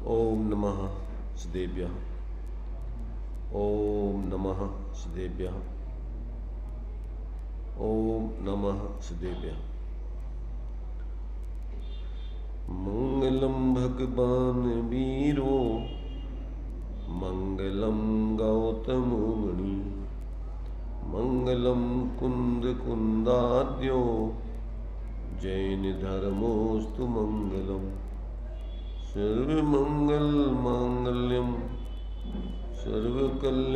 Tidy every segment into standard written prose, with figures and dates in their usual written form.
ओम नमः सदेभ्यः। ओम नमः सदेभ्यः। ओम नमः सदेभ्यः। मंगलम भगवान वीरो मंगलम गौतम मुनि मंगलम कुंद कुंदाद्यो जैन धर्मोस्तु मंगलम सर्वमंगल मांगल्यम सर्वकल्याणकारकम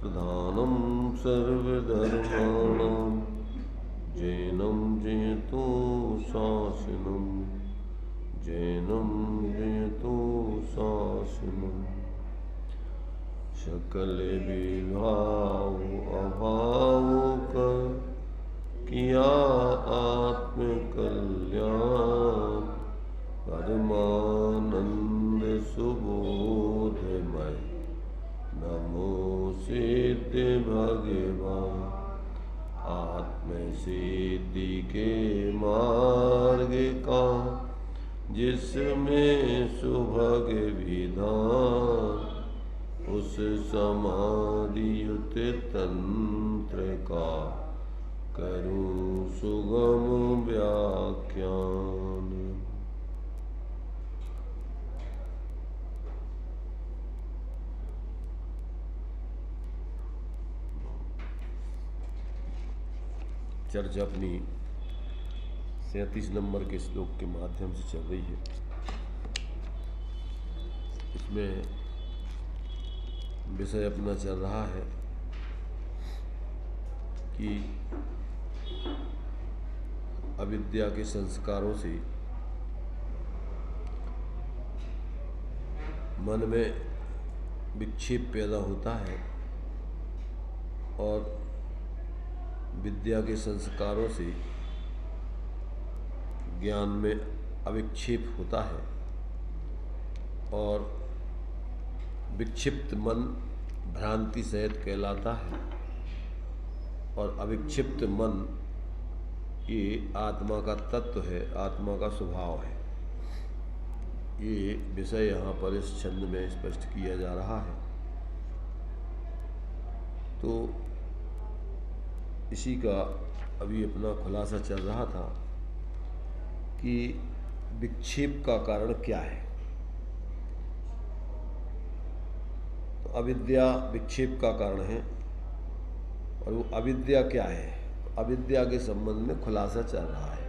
प्रधानम सर्वधर्माणां जैनं जयतु शासनम जैनं जयतु शासनम सकल विभाव अभाव कर किया आत्म कल्याण परमानंद सुबोधमय नमो सिद्ध भगवान आत्म सिद्धि के मार्ग का जिसमें सुभग विधान उस समाधियुत तंत्र का करूं सुगम व्याख्यान। चर्चा अपनी 37 नंबर के श्लोक के माध्यम से चल रही है। इसमें विषय अपना चल रहा है कि अविद्या के संस्कारों से मन में विक्षेप पैदा होता है और विद्या के संस्कारों से ज्ञान में अविक्षेप होता है और विक्षिप्त मन भ्रांति सहित कहलाता है और अविक्षिप्त मन ये आत्मा का तत्व है, आत्मा का स्वभाव है। ये विषय यहाँ पर इस छंद में स्पष्ट किया जा रहा है। तो इसी का अभी अपना खुलासा चल रहा था कि विक्षेप का कारण क्या है। तो अविद्या विक्षेप का कारण है और वो अविद्या क्या है, अविद्या के संबंध में खुलासा चल रहा है।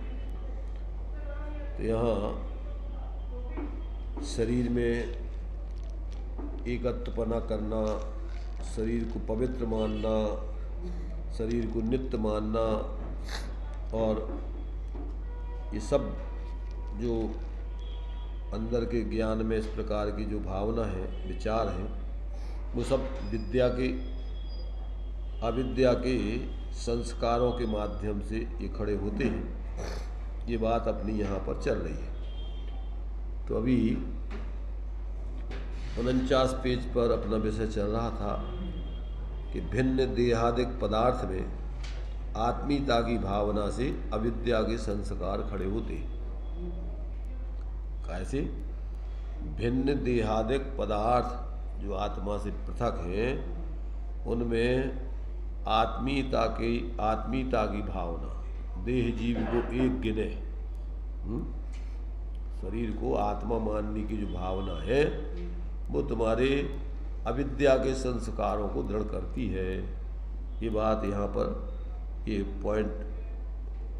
तो यहाँ शरीर में एकत्वपना करना, शरीर को पवित्र मानना, शरीर को नित्य मानना और ये सब जो अंदर के ज्ञान में इस प्रकार की जो भावना है, विचार है, वो सब विद्या के अविद्या के संस्कारों के माध्यम से ये खड़े होते हैं। ये बात अपनी यहाँ पर चल रही है। तो अभी 49 पेज पर अपना विषय चल रहा था कि भिन्न देहादिक पदार्थ में आत्मीयता की भावना से अविद्या के संस्कार खड़े होते हैं। कैसे? भिन्न देहादिक पदार्थ जो आत्मा से पृथक हैं उनमें आत्मीयता की भावना, देह जीव को एक गिने, शरीर को आत्मा मानने की जो भावना है वो तुम्हारे अविद्या के संस्कारों को दृढ़ करती है। ये बात यहाँ पर ये पॉइंट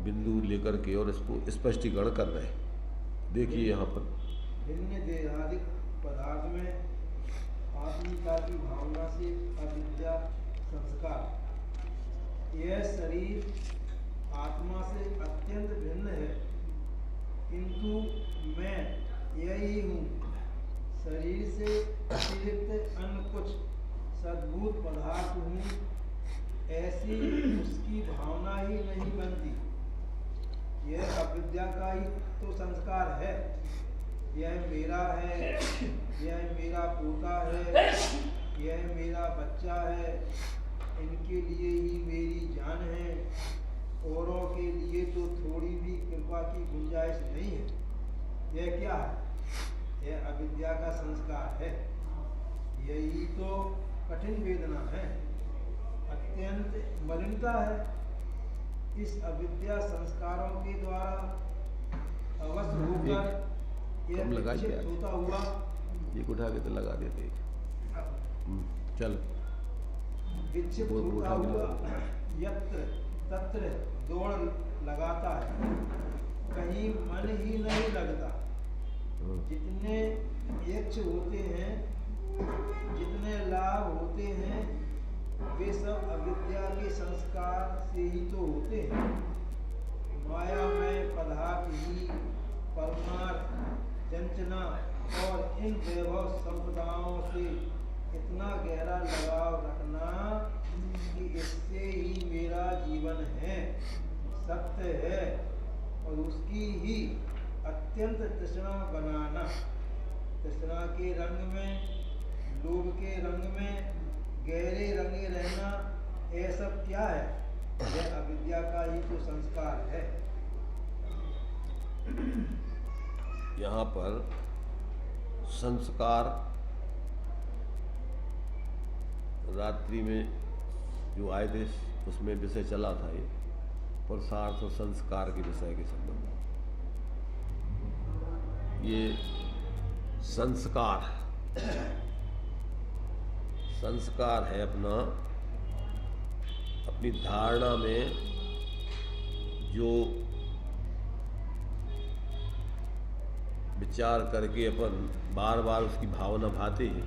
बिंदु लेकर के और इसको स्पष्टीकरण कर रहे हैं। देखिए यहाँ पर भिन्न देहादिक पदार्थ में आत्मीयता की भावना से अविद्या संस्कार। यह शरीर आत्मा से अत्यंत भिन्न है, किंतु मैं यही हूँ। शरीर से अतिरिक्त अन्य कुछ सद्भूत पदार्थ हूँ, ऐसी उसकी भावना ही नहीं बनती। यह अविद्या का ही तो संस्कार है। यह मेरा है, यह मेरा पोता है, यह मेरा बच्चा है, इनके लिए ही मेरी जान है, औरों के लिए तो थोड़ी भी कृपा की गुंजाइश नहीं है। यह क्या है? यह अविद्या का संस्कार है। यही तो कठिन वेदना है, अत्यंत मलिनता है। इस अविद्या संस्कारों के द्वारा अवश्य होकर यह विक्षिप्त होता हुआ, एक उठा के तो लगा देते। चल विक्षिप्त होता हुआ यत्र तत्र दौड़ लगाता है, कहीं मन ही नहीं लगता। जितने यक्ष होते हैं, जितने लाभ होते हैं, वे सब अविद्या के संस्कार से ही तो होते हैं। माया में पदार्थ ही परमार्थ चंचना और इन वैभव संपदाओं से इतना गहरा लगाव रखना कि इससे ही मेरा जीवन है, सत्य है, और उसकी ही अत्यंत तृष्णा बनाना। तृष्णा के रंग में, लोभ के रंग में गहरे रंगे रहना, यह सब क्या है? यह अविद्या का ही तो संस्कार है। यहाँ पर संस्कार रात्रि में जो आए थे उसमें विषय चला था ये, पुरुषार्थ और संस्कार के विषय के संबंध में। ये संस्कार है अपनी धारणा में जो विचार करके अपन बार बार उसकी भावना भाते हैं,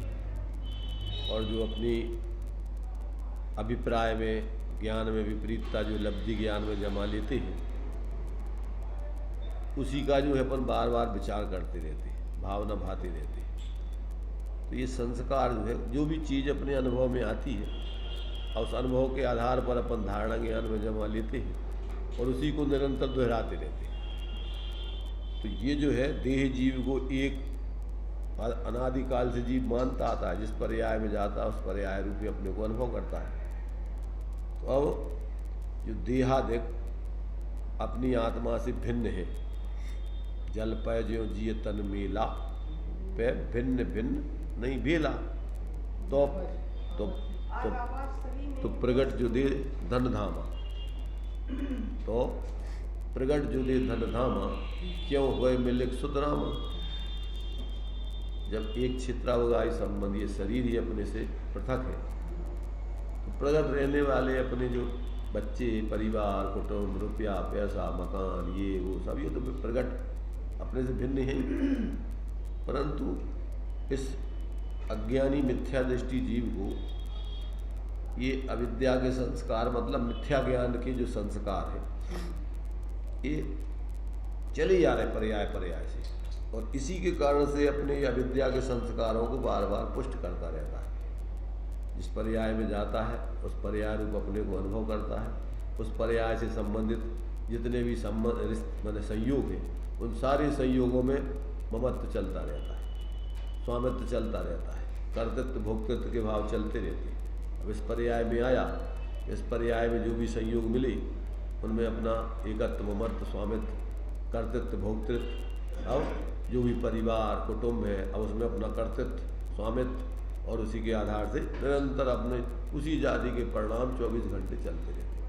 और जो अपनी अभिप्राय में, ज्ञान में विपरीतता जो लब्धि ज्ञान में जमा लेते हैं, उसी का जो है अपन बार बार विचार करते रहते हैं, भावना भाते रहते हैं। तो ये संस्कार जो है, जो भी चीज़ अपने अनुभव में आती है और उस अनुभव के आधार पर अपन धारणा ज्ञान में जमा लेते हैं और उसी को निरंतर दोहराते रहते हैं। तो ये जो है देह जीव को एक अनादिकाल से जीव मानता आता है, जिस पर्याय में जाता है उस पर्याय रूपी अपने को अनुभव करता है। तो अब जो देहादिक अपनी आत्मा से भिन्न है, जल पय ज्यों जिय तन मेला, पे भिन्न भिन्न नहीं भेला, तो प्रगट जो दे धन धामा, तो प्रगट जो दे धन धामा, क्यों हुए मिलिक सुतरामा। जब एक छित्रावगाही संबंध ये शरीर ही अपने से पृथक है, तो प्रगट रहने वाले अपने जो बच्चे, परिवार, कुटुंब, रुपया, पैसा, मकान, ये वो सब, ये तो प्रगट अपने से भिन्न है। परंतु इस अज्ञानी मिथ्या दृष्टि जीव को ये अविद्या के संस्कार, मतलब मिथ्या ज्ञान के जो संस्कार है, ये चले जा रहे पर्याय पर्याय से, और इसी के कारण से अपने अविद्या के संस्कारों को बार बार पुष्ट करता रहता है। जिस पर्याय में जाता है उस पर्याय रूप अपने को अनुभव करता है, उस पर्याय से संबंधित जितने भी संयोग हैं, उन सारे संयोगों में ममत्व चलता रहता है, स्वामित्व चलता रहता है, कर्तृत्व भोक्तृत्व के भाव चलते रहते हैं। अब इस पर्याय में आया, इस पर्याय में जो भी संयोग मिले उनमें अपना एकत्व, ममत्व, स्वामित्व, कर्तृत्व, भोक्तृत्व, अब जो भी परिवार, कुटुंब है, अब उसमें अपना कर्तृत्व, स्वामित्व, और उसी के आधार से निरंतर अपने उसी जाति के परिणाम 24 घंटे चलते रहते हैं।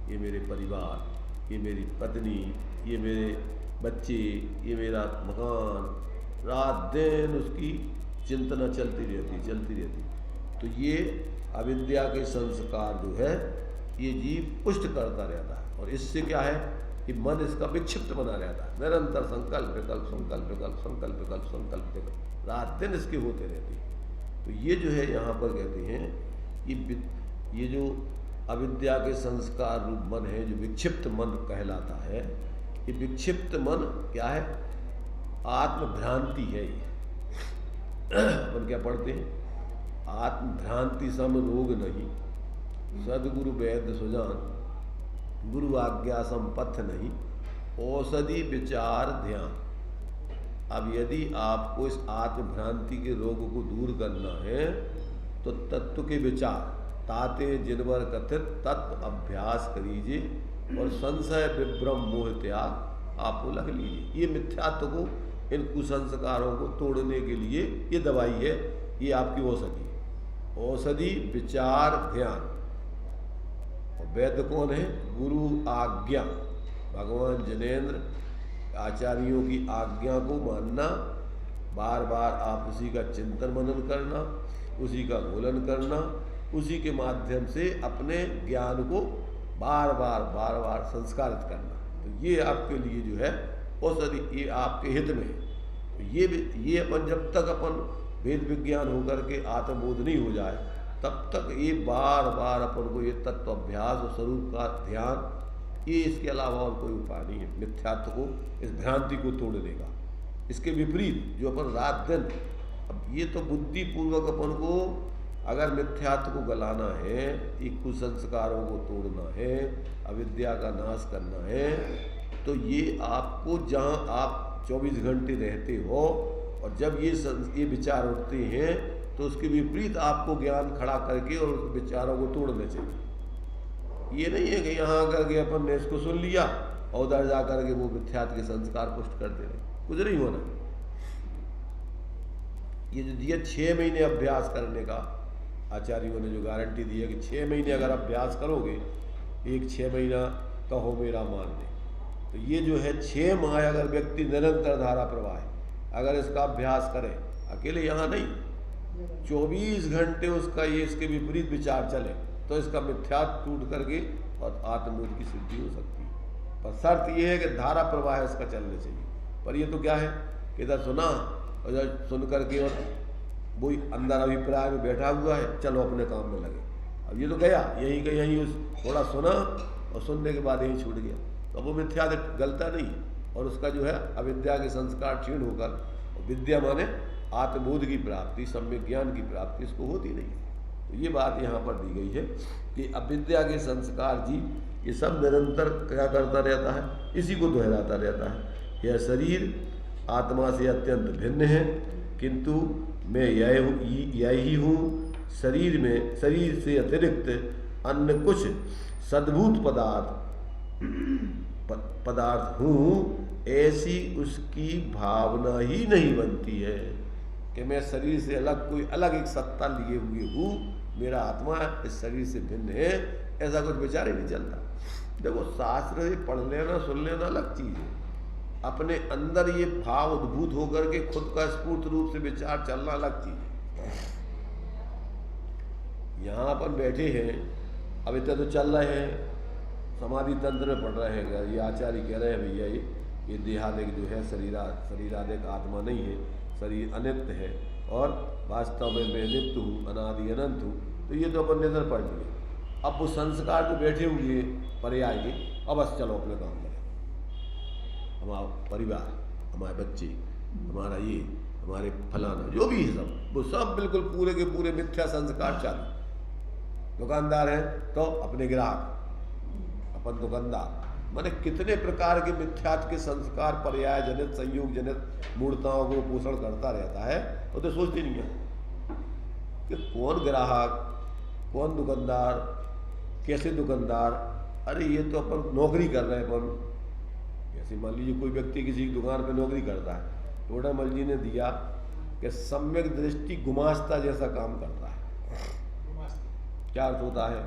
ये मेरे परिवार, ये मेरी पत्नी, ये मेरे बच्चे, ये मेरा मकान, रात दिन उसकी चिंतना चलती रहती। तो ये अविद्या के संस्कार जो है ये जीव पुष्ट करता रहता है, और इससे क्या है कि मन इसका विक्षिप्त बना रहता है। निरंतर संकल्प विकल्प, संकल्प विकल्प, संकल्प विकल्प, संकल्प विकल्प, रात दिन इसके होते रहते हैं। तो ये जो है यहाँ पर कहते हैं कि ये जो अविद्या के संस्कार रूप मन है, जो विक्षिप्त मन कहलाता है, ये विक्षिप्त मन क्या है? आत्मभ्रांति है। ये अपन क्या पढ़ते हैं? आत्मभ्रांति सम रोग नहीं, सदगुरु वैद्य सुजान, गुरु आज्ञा संपथ नहीं, औषधि विचार ध्यान। अब यदि आपको इस आत्मभ्रांति के रोग को दूर करना है तो तत्व के विचार, ताते जिनवर कथित तत्व अभ्यास करीजिए और संशय विभ्रम मोह त्याग आपको लग लीजिए। ये मिथ्यात्व को इन कुसंस्कारों को तोड़ने के लिए ये दवाई है, ये आपकी औषधि है। औषधि विचार ध्यान। और वैद्य कौन है? गुरु आज्ञा, भगवान जिनेंद्र आचार्यों की आज्ञा को मानना, बार बार आप उसी का चिंतन मनन करना, उसी का घोलन करना, उसी के माध्यम से अपने ज्ञान को बार बार संस्कारित करना। तो ये आपके लिए जो है औषधि, ये आपके हित में है। तो ये अपन जब तक अपन वेद विज्ञान होकर के आत्मबोध नहीं हो जाए, तब तक ये बार बार अपन को ये तत्व अभ्यास और स्वरूप का ध्यान, ये इसके अलावा और कोई उपाय नहीं है मिथ्यात्व को, इस भ्रांति को तोड़ने का। इसके विपरीत जो अपन रात दिन, अब ये तो बुद्धिपूर्वक अपन को अगर मिथ्यात्व को गलाना है, ये कुसंस्कारों को तोड़ना है, अविद्या का नाश करना है, तो ये आपको जहाँ आप 24 घंटे रहते हो और जब ये विचार उठते हैं तो उसके विपरीत आपको ज्ञान खड़ा करके और उस विचारों को तोड़ने चाहिए। ये नहीं है कि यहाँ आकर के अपन ने इसको सुन लिया और उधर जा करके वो मिथ्यात्व के संस्कार पुष्ट करते रहे, कुछ नहीं होना। ये जो दिया 6 महीने अभ्यास करने का, आचार्यों ने जो गारंटी दी है कि 6 महीने अगर अभ्यास करोगे, एक 6 महीना कहो मेरा मान ले, तो ये जो है 6 माह अगर व्यक्ति निरंतर धारा प्रवाह अगर इसका अभ्यास करे, अकेले यहाँ नहीं, 24 घंटे उसका ये इसके विपरीत विचार चले, तो इसका मिथ्यात्व टूट करके और आत्मबोध की सिद्धि हो सकती है। पर शर्त ये है कि धारा प्रवाह इसका चलने चाहिए। पर ये तो क्या है कि इधर सुना और इधर सुन करके और वही अंदर अभिप्राय में बैठा हुआ है, चलो अपने काम में लगे। अब ये तो गया यहीं का यहीं, उस थोड़ा सुना और सुनने के बाद यहीं छूट गया, तो वो मिथ्या गलता नहीं है। और उसका जो है अविद्या के संस्कार क्षीण होकर, विद्या माने आत्मबोध की प्राप्ति, सम्यक ज्ञान की प्राप्ति इसको होती नहीं। तो ये बात यहाँ पर दी गई है कि अविद्या के संस्कार जी ये सब निरंतर क्या करता रहता है, इसी को दोहराता रहता है। यह शरीर आत्मा से अत्यंत भिन्न है, किंतु मैं यही हूँ, शरीर से अतिरिक्त अन्य कुछ सद्भूत पदार्थ हूँ, ऐसी उसकी भावना ही नहीं बनती है कि मैं शरीर से अलग कोई अलग एक सत्ता लिए हुए हूँ, मेरा आत्मा इस शरीर से भिन्न है, ऐसा कुछ विचार ही नहीं चलता। देखो शास्त्र पढ़ लेना सुन लेना अलग चीज़ है, अपने अंदर ये भाव उद्भूत होकर के खुद का स्फूर्त रूप से विचार चलना अलग चीज है। यहाँ पर बैठे हैं, अब इतना तो चल रहे हैं, समाधि तंत्र में पढ़ रहे हैं, ये आचार्य कह रहे हैं भैया ये देहादिक जो है शरीरादिक आत्मा नहीं है, शरीर अनित्य है और वास्तव में मैं नित्य हूँ, अनादि अनंत हूँ। तो ये तो अपन निधर पढ़ लिए। अब वो संस्कार जो बैठे होंगे पर्याय के, अब बस चलो अपने काम करें, हमारा परिवार, हमारे बच्चे, हमारा ये, हमारे फलाना जो भी है सब, वो सब बिल्कुल पूरे के पूरे मिथ्या संस्कार चालू। दुकानदार हैं तो अपने ग्राहक, अपन दुकानदार, माने कितने प्रकार के मिथ्यात्व के संस्कार पर्याय जनित संयोग जनित मूर्ताओं को पोषण करता रहता है। वो तो सोचते नहीं है कि कौन ग्राहक, कौन दुकानदार, कैसे दुकानदार। अरे ये तो अपन नौकरी कर रहे हैं। अपन जैसे मान लीजिए कोई व्यक्ति किसी दुकान पर नौकरी करता है, टोडामल जी ने दिया कि सम्यक दृष्टि गुमास्ता जैसा काम करता है। क्या अर्थ होता है?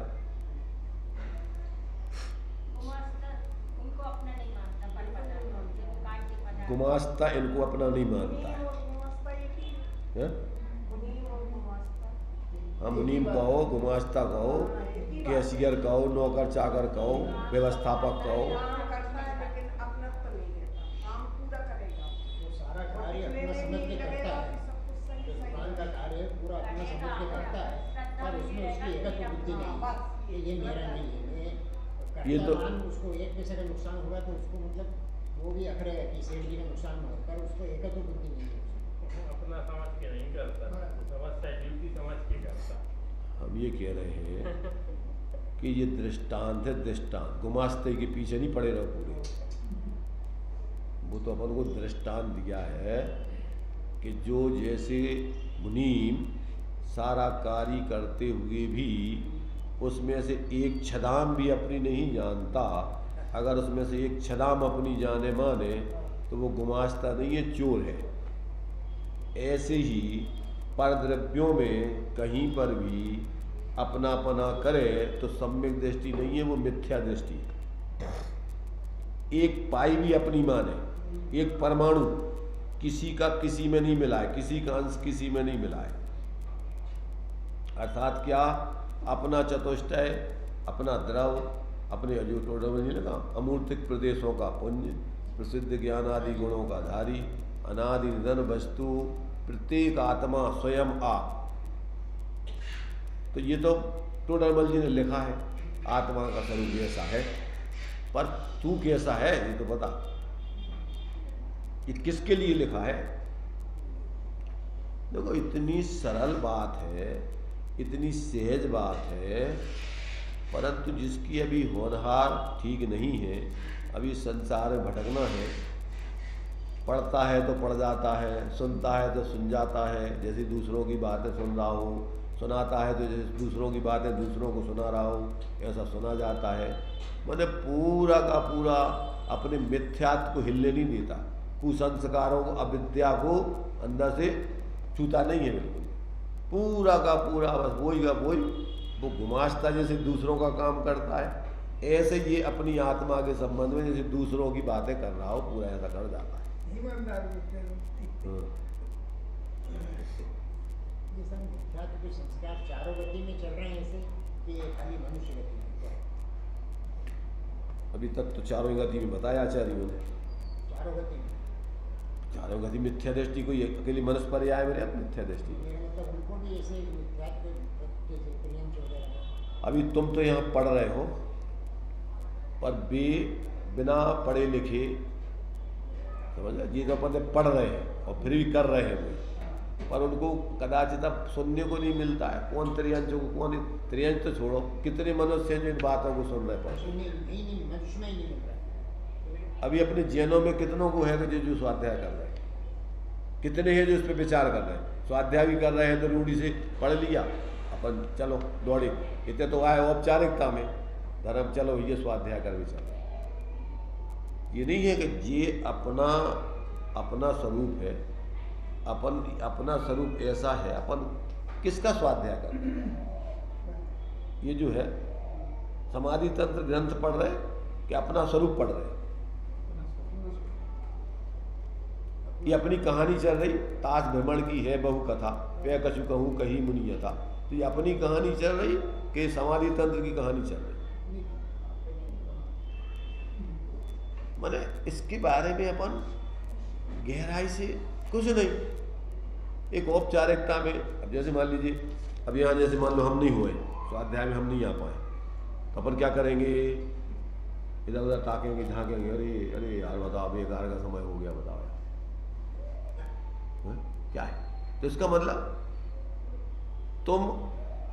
गुमास्ता इनको अपना नहीं मानता है। हाँ, मुनीम कहो, गुमास्ता कहो, कैशियर कहो, नौकर चाकर कहो, व्यवस्थापक कहो, ये तो उसको एक पैसे का नुकसान होगा तो उसको मतलब वो भी अखरेगा कि सेठ जी का नुकसान न हो, पर उसको एकत्व बुद्धि नहीं है, अपना समझ के नहीं करता, समझता है ड्यूटी समझ के करता। हम ये कह रहे हैं कि ये दृष्टांत है, दृष्टांत। गुमास्ते के पीछे नहीं पड़े रहो पूरे। वो तो अपन को दृष्टांत दिया है कि जो जैसे मुनीम सारा कार्य करते हुए भी उसमें से एक छदाम भी अपनी नहीं जानता, अगर उसमें से एक छदाम अपनी जाने माने तो वो गुमाश्ता नहीं है, चोर है। ऐसे ही परद्रव्यों में कहीं पर भी अपनापना करे तो सम्यक दृष्टि नहीं है, वो मिथ्या दृष्टि है। एक पाई भी अपनी मान है, एक परमाणु किसी का किसी में नहीं मिला है, किसी का अंश किसी में नहीं मिला है। अर्थात क्या, अपना चतुष्टय, अपना द्रव, अपने नहीं लगा अमूर्तिक प्रदेशों का पुंज, प्रसिद्ध ज्ञान आदि गुणों का धारी, अनादि निधन वस्तु, प्रत्येक आत्मा स्वयं आप। तो ये तो टोडरमल जी ने लिखा है, आत्मा का स्वरूप ऐसा है, पर तू कैसा है ये तो बता। ये किसके लिए लिखा है? देखो इतनी सरल बात है, इतनी सहज बात है, परंतु जिसकी अभी होनहार ठीक नहीं है, अभी संसार में भटकना है, पढ़ता है तो पढ़ जाता है, सुनता है तो सुन जाता है, जैसे दूसरों की बातें सुन रहा हो, सुनाता है तो जैसे दूसरों की बातें दूसरों को सुना रहा हो, ऐसा सुना जाता है। मैंने पूरा का पूरा अपने मिथ्यात्व को हिलने नहीं देता, कुसंस्कारों को, अविद्या को अंदर से छूता नहीं है बिल्कुल, पूरा का पूरा बस वही का वही, वो गुमाश्ता जैसे दूसरों का काम करता है, ऐसे ये अपनी आत्मा के संबंध में जैसे दूसरों की बातें कर रहा हो, पूरा ऐसा कर जाता है। ये सब मिथ्यात्व के संस्कार चारों गति में चल रहे हैं ऐसे कि ये खाली मनुष्य गति में। अभी तक तो चारों गति में बताया आचार्यों ने, चारों गति में, चारों गति मिथ्या दृष्टि को अकेली मनुष्य पर्याय मेरे मिथ्या दृष्टि। मतलब उनको भी ऐसे मिथ्यात्व के प्रियम चल रहे हैं। अभी तुम तो यहाँ पढ़ रहे हो, पर बिना पढ़े लिखे, समझ लो, ये तो अपन पढ़ रहे हैं और फिर भी कर रहे हैं वो, पर उनको कदाचित अब सुनने को नहीं मिलता है। कौन त्रियंशों को, कौन त्रियंश तो छोड़ो, कितने मनुष्य हैं जो इन बातों को सुन रहे हैं। अभी अपने जैनों में कितनों को है जो स्वाध्याय कर रहे हैं, कितने हैं जो इस पर विचार कर रहे हैं। स्वाध्याय भी कर रहे हैं तो रूढ़ी से पढ़ लिया, अपन चलो दौड़े, इतने तो आए औपचारिकता में धर्म, चलो ये स्वाध्याय कर भी चलो। ये नहीं है कि ये अपना स्वरूप है, अपना स्वरूप ऐसा है, अपन किसका स्वाध्याय कर रहे हैं। ये जो है समाधि तंत्र ग्रंथ पढ़ रहे कि अपना स्वरूप पढ़ रहे, ये अपनी कहानी चल रही, ताश भ्रमण की है बहु कथा, पे कछु कहूँ कही मुनि यथा। तो ये अपनी कहानी चल रही कि समाधि तंत्र की कहानी चल रही। माने इसके बारे में अपन गहराई से कुछ नहीं, एक औपचारिकता में। अब जैसे मान लीजिए, अब यहाँ जैसे मान लो हम नहीं हुए स्वाध्याय में, हम नहीं आ पाए, तो अपन क्या करेंगे, इधर उधर ताकेंगे, झाँकेंगे, अरे अरे यार बताओ, बेकार का समय हो गया, बताओ यार क्या है। तो इसका मतलब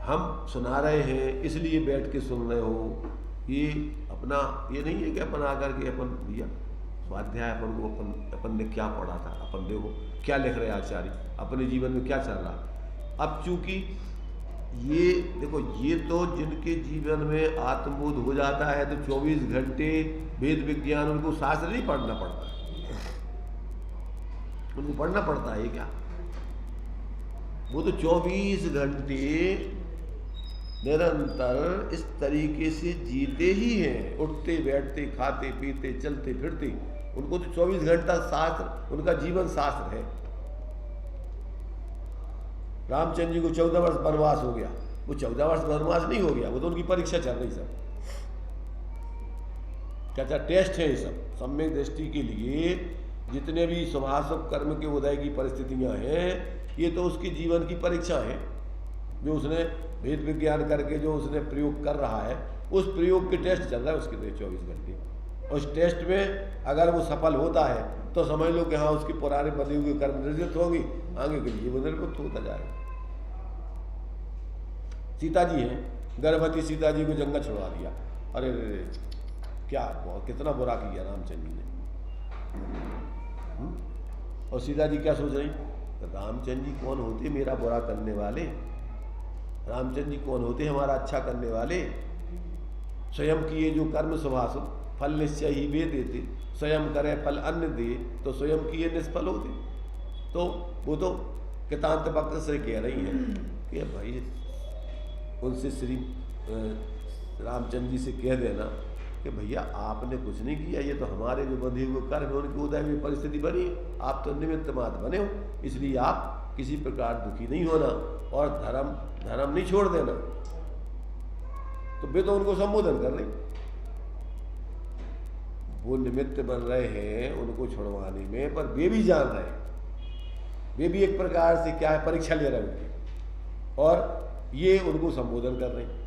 हम सुना रहे हैं इसलिए बैठ के सुन रहे हो, ये अपना ये नहीं है कि अपन आकर के अपन भैया स्वाध्याय अपन को अपन ने क्या पढ़ा था, अपन देखो क्या लिख रहे आचार्य, अपने जीवन में क्या चल रहा। अब चूंकि ये देखो, ये तो जिनके जीवन में आत्मबोध हो जाता है तो 24 घंटे वेद विज्ञान, उनको शास्त्र नहीं पढ़ना पड़ता, उनको पढ़ना पड़ता है क्या, वो तो 24 घंटे निरंतर इस तरीके से जीते ही हैं, उठते बैठते खाते पीते चलते फिरते, उनको तो 24 घंटा शास्त्र, उनका जीवन शास्त्र है। रामचंद्र जी को 14 वर्ष वनवास हो गया, वो 14 वर्ष वनवास नहीं हो गया, वो तो उनकी परीक्षा चल रही सब, क्या टेस्ट है ये सब। सम्यक दृष्टि के लिए जितने भी शुभाशुभ कर्म के उदय की परिस्थितियां हैं, ये तो उसके जीवन की परीक्षा है, जो उसने वेद विज्ञान करके जो उसने प्रयोग कर रहा है, उस प्रयोग के टेस्ट चल रहा है उसके लिए 24 घंटे। उस टेस्ट में अगर वो सफल होता है तो समझ लो कि हाँ, उसके पुराने बने हुए कर्म निर्जित होंगी, आगे के लिए वो निर्मुक्त होता जाएगा। सीता जी हैं, गर्भवती सीता जी को जंगल छुड़वा दिया, अरे क्या कितना बुरा किया रामचंद्र जी ने। और सीता जी क्या सोच रही, रामचंद्र जी कौन होते मेरा बुरा करने वाले, रामचंद्र जी कौन होते हमारा अच्छा करने वाले। स्वयं किए जो कर्म शुभाशुभ फल निश्चय ही वे देते, स्वयं करे फल अन्य दे, तो स्वयं किए निष्फल होते। तो वो तो कितांत वक्त से कह रही है कि भाई उनसे श्री रामचंद्र जी से कह देना कि भैया आपने कुछ नहीं किया, ये तो हमारे जो बंधे हुए कर्म उनके उदय में परिस्थिति बनी, आप तो निमित्त मात्र बने हो, इसलिए आप किसी प्रकार दुखी नहीं होना और धर्म नहीं छोड़ देना। तो वे तो उनको संबोधन कर रही, वो निमित्त बन रहे हैं उनको छुड़वाने में, पर वे भी जान रहे हैं, वे भी एक प्रकार से क्या है परीक्षा ले रहे हैं और ये उनको संबोधन कर रहे हैं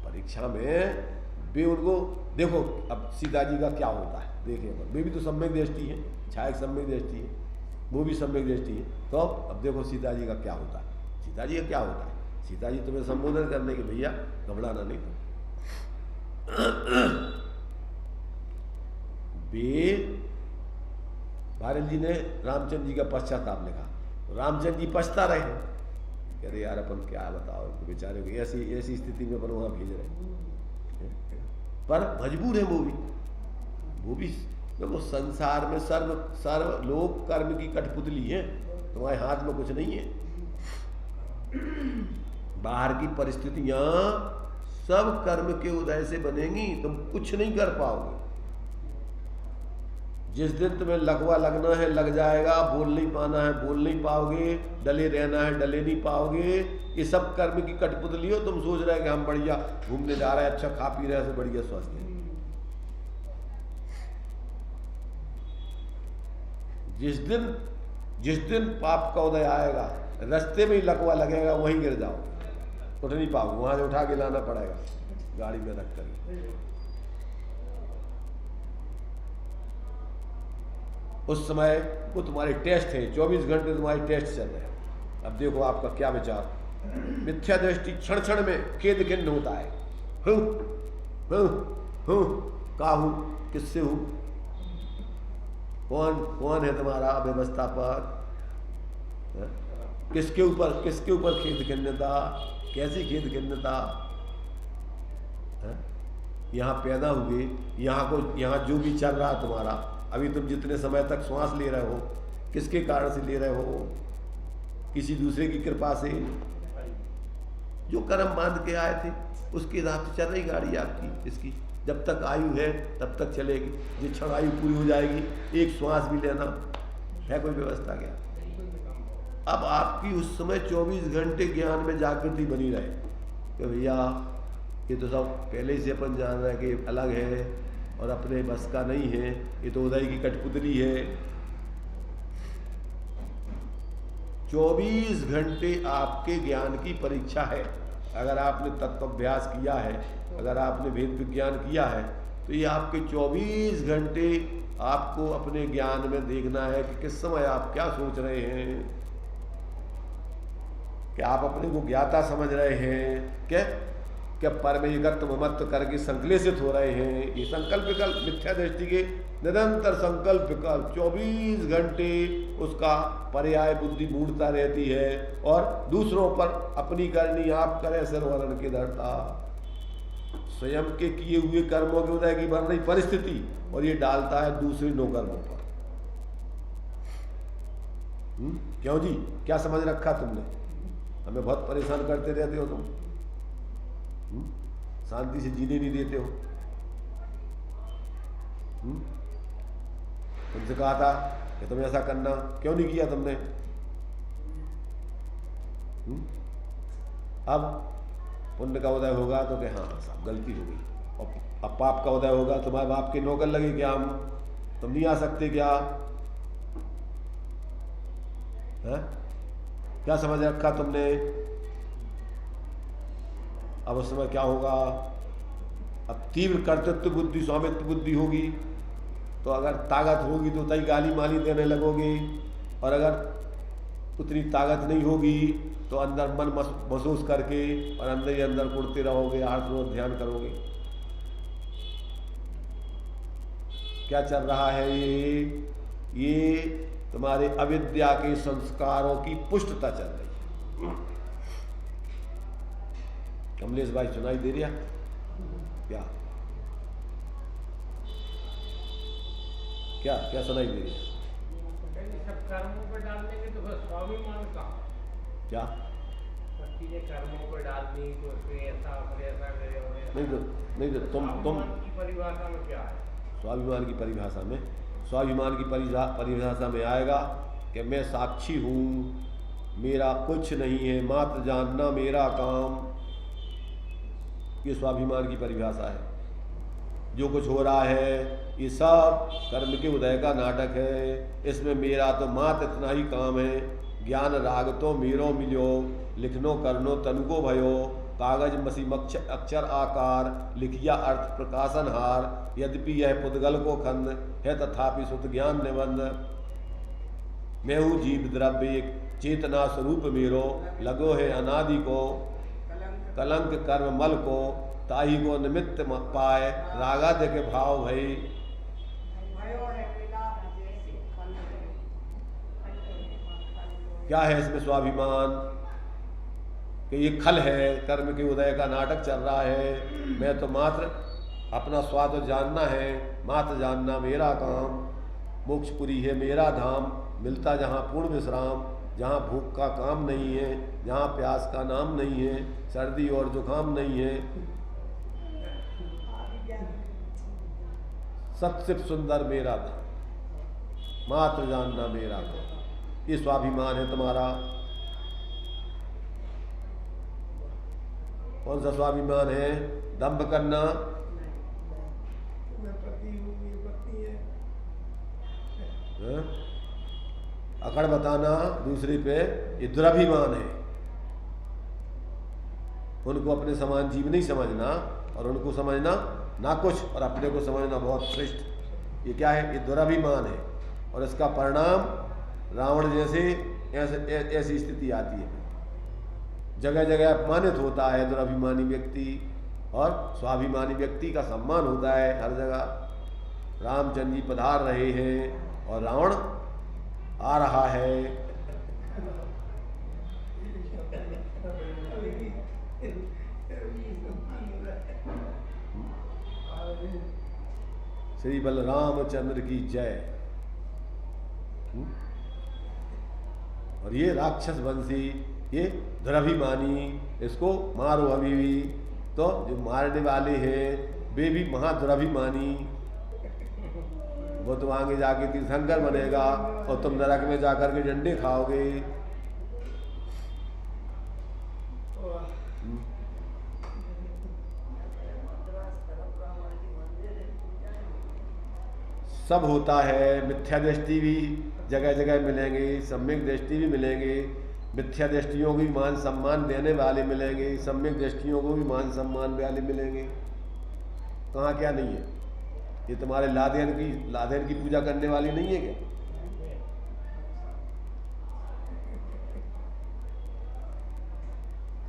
परीक्षा में। वे उनको देखो अब सीता जी का क्या होता है देखिए, वे भी तो सम्यक दृष्टि है, छाया सम्यक दृष्टि है, वो भी सम्यक दृष्टि है। तो अब देखो सीता जी का क्या होता है, सीता जी का क्या होता है, सीता जी तुम्हें संबोधन करने के भैया घबराना नहीं। वे भारत जी ने रामचंद्र जी का पश्चाताप लिखा, रामचंद्र जी पछता रहे हैं, कह रहे यार अपन क्या बताओ बेचारे को ऐसी स्थिति में अपन वहां भेज रहे हैं, पर मजबूर है वो भी देखो संसार में सर्व लोग कर्म की कठपुतली है, तुम्हारे हाथ में कुछ नहीं है। बाहर की परिस्थितियां सब कर्म के उदय से बनेंगी, तुम कुछ नहीं कर पाओगे। जिस दिन तुम्हें लगवा लगना है लग जाएगा, बोल नहीं पाना है बोल नहीं पाओगे, डले रहना है डले नहीं पाओगे। ये सब कर्म की कठपुतली हो। तुम सोच रहे हैं कि हम बढ़िया घूमने जा रहे हैं, अच्छा खा पी रहे हैं, बढ़िया स्वस्थ है। जिस दिन पाप का उदय आएगा, रास्ते में ही लगवा लगेगा, वहीं गिर जाओ, उठ नहीं पाओगे, वहां से उठा के लाना पड़ेगा गाड़ी में रख कर। उस समय वो तुम्हारे टेस्ट है, 24 घंटे तुम्हारे टेस्ट चल रहे हैं। अब देखो आपका क्या विचार। मिथ्या दृष्टि क्षण क्षण में खेद खिन्न होता है। का हूं, किससे हूं, कौन है तुम्हारा व्यवस्थापक, किसके ऊपर खेद खिन्नता, कैसी खेद खिन्नता। यहां पैदा हुए, यहां जो भी चल रहा तुम्हारा, अभी तुम जितने समय तक श्वास ले रहे हो, किसके कारण से ले रहे हो, किसी दूसरे की कृपा से। जो कर्म बांध के आए थे उसके हिसाब से चल रही गाड़ी आपकी। इसकी जब तक आयु है तब तक चलेगी, जिस क्षण आयु पूरी हो जाएगी एक श्वास भी लेना है कोई व्यवस्था क्या। अब आपकी उस समय 24 घंटे ज्ञान में जागृति बनी रहे कि भैया ये तो सब पहले से अपन जान रहे हैं कि अलग है और अपने बस का नहीं है, ये तो उदय की कठपुतली है। 24 घंटे आपके ज्ञान की परीक्षा है। अगर आपने तत्वाभ्यास किया है, अगर आपने वेद विज्ञान किया है, तो ये आपके 24 घंटे आपको अपने ज्ञान में देखना है कि किस समय आप क्या सोच रहे हैं, कि आप अपने को ज्ञाता समझ रहे हैं, क्या परमेकत्व ममत्व करके संक्लेशित हो रहे हैं। ये संकल्प विकल्प, मिथ्या दृष्टि के निरंतर संकल्प विकल्प 24 घंटे उसका पर्याय बुद्धि मूढ़ता रहती है और दूसरों पर अपनी करनी आप करें सर्वरण के धरता। स्वयं के किए हुए कर्मों के उदय की बन रही परिस्थिति और ये डालता है दूसरे नौकर्मों पर। क्यों जी, क्या समझ रखा तुमने, हमें बहुत परेशान करते रहते हो तुम, शांति से जीने नहीं देते हो। तुमसे कहा था कि तुम ऐसा करना, क्यों नहीं किया तुमने। अब पुण्य का उदय होगा तो कि हाँ साहब गलती हो गई, और अब पाप का उदय होगा तुम्हारे बाप के नौकर लगे क्या हम, तुम नहीं आ सकते क्या है? क्या समझ रखा तुमने। अब उस समय क्या होगा, अब तीव्र कर्तृत्व बुद्धि स्वामित्व बुद्धि होगी, तो अगर ताकत होगी तो तई गाली माली देने लगोगे, और अगर उतनी ताकत नहीं होगी तो अंदर मन महसूस करके और अंदर ही अंदर कुड़ते रहोगे, आर्थ ध्यान करोगे। क्या चल रहा है ये तुम्हारे अविद्या के संस्कारों की पुष्टता चल रही है। कमलेश भाई सुनाई दे रहा क्या, क्या क्या सुनाई दे रही है? सब कर्मों पर डाल देंगे तो फिर स्वाभिमान कहाँ? क्या सब चीजें कर्मों पर डाल दी तो फिर ऐसा करे और ऐसा। नहीं तो तुम स्वाभिमान की परिभाषा में क्या है? स्वाभिमान की परिभाषा में आएगा कि मैं साक्षी हूँ, मेरा कुछ नहीं है, मात्र जानना मेरा काम। ये स्वाभिमान की परिभाषा है। जो कुछ हो रहा है ये सब कर्म के उदय का नाटक है, इसमें मेरा तो मात्र इतना ही काम है। ज्ञान राग तो मेरो मिलो, लिखनो करनो तन को भयो, कागज मसी अक्षर आकार, लिखिया अर्थ प्रकाशन हार। यद्यपि यह पुद्गल को खंड है, तथापि शुद्ध ज्ञान निबंध। मैं हूँ जीव द्रव्य चेतना स्वरूप मेरो, लगो है अनादि को कलंक कर्म मल को, ताही को निमित्त पाए रागादि के भाव भई। क्या है इसमें स्वाभिमान कि ये खल है, कर्म के उदय का नाटक चल रहा है। मैं तो मात्र अपना स्वाद जानना है, मात्र जानना मेरा काम। मोक्षपुरी है मेरा धाम, मिलता जहाँ पूर्ण विश्राम, जहाँ भूख का काम नहीं है, जहाँ प्यास का नाम नहीं है, सर्दी और जुकाम नहीं है। सबसे सुंदर मेरा धाम, मात्र जानना मेरा धाम। ये स्वाभिमान है तुम्हारा। कौन सा स्वाभिमान है? दंभ करना, अकड़ बताना दूसरे पे, ये दुराभिमान है। उनको अपने समान जीव नहीं समझना और उनको समझना ना कुछ और अपने को समझना बहुत श्रेष्ठ। ये क्या है? ये दुराभिमान है और इसका परिणाम रावण जैसे ऐसी स्थिति आती है। जगह जगह अपमानित होता है दुराभिमानी व्यक्ति और स्वाभिमानी व्यक्ति का सम्मान होता है हर जगह। रामचंद्र जी पधार रहे हैं और रावण आ रहा है। श्री बलरामचंद्र की जय। और ये राक्षस वंशी, ये दुराभिमानी, इसको मारो अभी भी। तो जो मारने वाले हैं वे भी महादुराभिमानी। वो तो आगे जाके तीर्थंकर बनेगा और तुम नरक में जाकर के डंडे खाओगे। सब होता है। मिथ्या दृष्टि भी जगह जगह मिलेंगे, सम्यक दृष्टि भी मिलेंगे। मिथ्या दृष्टियों को भी मान सम्मान देने वाले मिलेंगे, सम्यक दृष्टियों को भी मान सम्मान वाले मिलेंगे। कहाँ क्या नहीं है? ये तुम्हारे लादेन की पूजा करने वाली नहीं है क्या?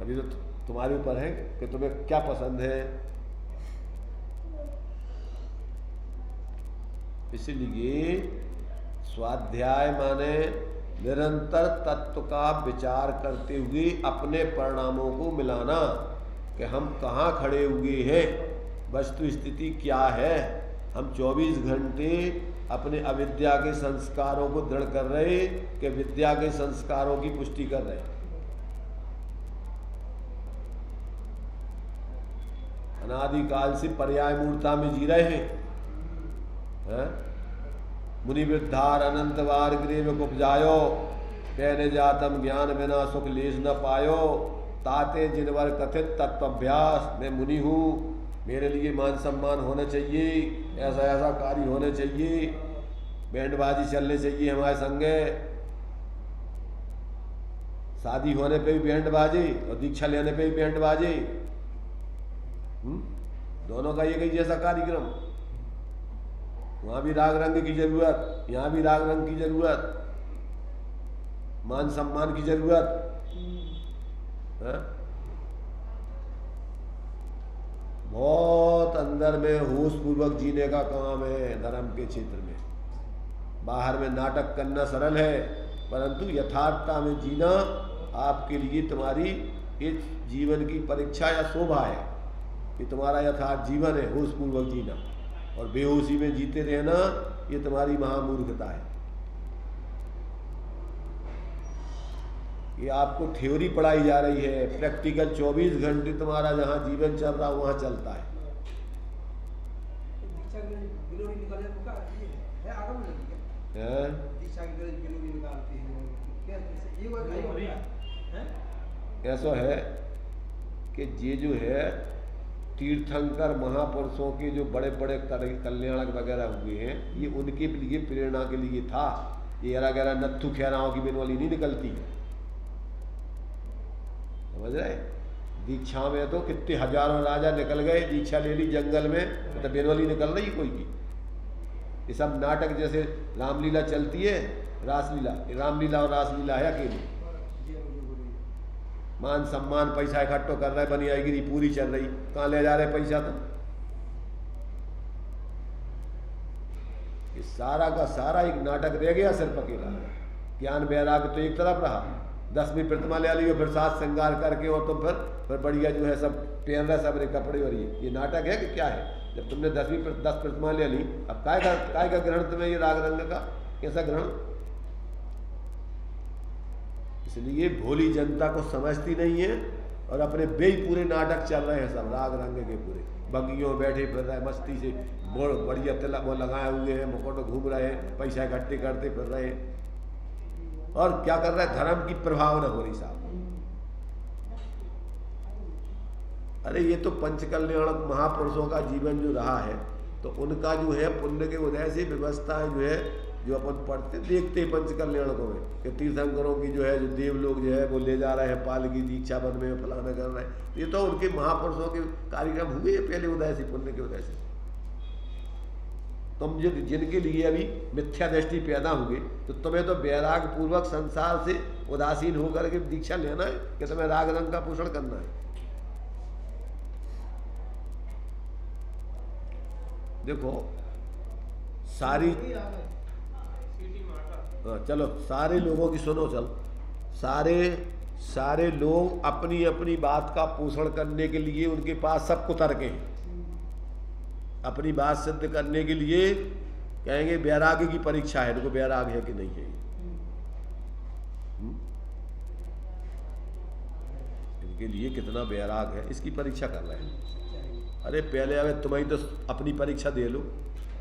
अभी तो तुम्हारे ऊपर है कि तुम्हें क्या पसंद है। इसलिए स्वाध्याय माने निरंतर तत्व का विचार करते हुए अपने परिणामों को मिलाना कि हम कहाँ खड़े हुए हैं, वस्तु स्थिति क्या है। हम 24 घंटे अपने अविद्या के संस्कारों को दृढ़ कर रहे कि विद्या के संस्कारों की पुष्टि कर रहे। अनादिकाल से पर्याय मूर्ता में जी रहे हैं। मुनि वृद्धार अनंत वार ग्रीव उपजायो, कहने जातम ज्ञान बिना सुख लेस न पायो। ताते जिनवर कथित तत्वाभ्यास, मैं मुनि हूँ, मेरे लिए मान सम्मान होना चाहिए, ऐसा ऐसा कार्य होने चाहिए, बैंडबाजी चलने चाहिए हमारे संगे। शादी होने पे भी बैंडबाजी और दीक्षा लेने पे भी बैंडबाजी। दोनों का एक ही जैसा कार्यक्रम। वहां भी राग रंग की जरूरत, यहाँ भी राग रंग की जरूरत, मान सम्मान की जरूरत है। बहुत अंदर में होश पूर्वक जीने का काम है धर्म के क्षेत्र में। बाहर में नाटक करना सरल है, परंतु यथार्थता में जीना आपके लिए तुम्हारी इस जीवन की परीक्षा या शोभा है कि तुम्हारा यथार्थ जीवन है होश पूर्वक जीना। और बेहोशी में जीते रहना ये तुम्हारी महामूर्खता है। ये आपको थ्योरी पढ़ाई जा रही है, प्रैक्टिकल 24 घंटे तुम्हारा जहाँ जीवन चल रहा वहाँ चलता है। दीक्षा के बिलोरी निकाले तो क्या है आगम लगी क्या? हैं? दीक्षा की तरह बिलोरी निकालती है क्या? ये वो है? ऐसा है कि ये जो है तीर्थंकर महापुरुषों के जो बड़े बड़े कल्याणक वगैरह हुए हैं, ये उनके लिए प्रेरणा के लिए था। ये एरा गैरा नत्थु खेराओं की बिनवाली नहीं निकलती, समझ रहे? दीक्षा में तो कितने हजारों राजा निकल गए, दीक्षा ले ली जंगल में, तो बिनवाली निकल रही कोई की। ये सब नाटक, जैसे रामलीला चलती है, रासलीला, रामलीला और रासलीला है अकेली। मान सम्मान पैसा इकट्ठो कर रहे, बनियागिरी पूरी चल रही, कहाँ ले जा रहे पैसा? तो ये सारा का सारा एक नाटक रह गया सिर्फ अकेला। ज्ञान वैराग्य तो एक तरफ रहा, 10वीं प्रतिमा ले लियो, फिर साथ श्रृंगार करके और तुम फिर बढ़िया जो है सब पहन रहे सब कपड़े, और ये नाटक है कि क्या है? जब तुमने 10 प्रतिमा ले ली, अब काय का ग्रहण तुम्हें ये राग रंग का, कैसा ग्रहण? इसलिए भोली जनता को समझती नहीं है और अपने बेई पूरे नाटक चल रहे हैं सब राग रंग के पूरे। बगियों में बैठे फिर रहे, मस्ती से बढ़िया तिलक वो लगाए हुए हैं, मुकुट में घूम रहे हैं, पैसा इकट्ठे करते फिर रहे हैं। और क्या कर रहे हैं? धर्म की प्रभाव न हो रही साहब। अरे ये तो पंचकल्याण महापुरुषों का जीवन जो रहा है, तो उनका जो है पुण्य के उदय से व्यवस्था जो है, जो अपन पढ़ते देखते पंचकल्याणकों में कि तीर्थंकरों की जो है, जो देव लोग जो है वो ले जा रहे हैं पाल की दीक्षा बन में फलाना कर रहे हैं। ये तो उनके महापुरुषों के कार्यक्रम हुए पहले उदय से, पुण्य के उदय से। तुम जो जिनके लिए अभी मिथ्या दृष्टि पैदा हुए, तो तुम्हें तो वैराग पूर्वक संसार से उदासीन होकर के दीक्षा लेना है कि तुम्हें राग रंग का पोषण करना है। देखो सारी, हाँ चलो सारे लोगों की सुनो, चल सारे लोग अपनी अपनी बात का पोषण करने के लिए उनके पास सब कुतर्क हैं। अपनी बात सिद्ध करने के लिए कहेंगे वैराग्य की परीक्षा है, इनको वैराग्य है कि नहीं है। इनके लिए कितना वैराग्य है इसकी परीक्षा कर रहे हैं। अरे पहले अगर तुम्हारी तो अपनी परीक्षा दे लो,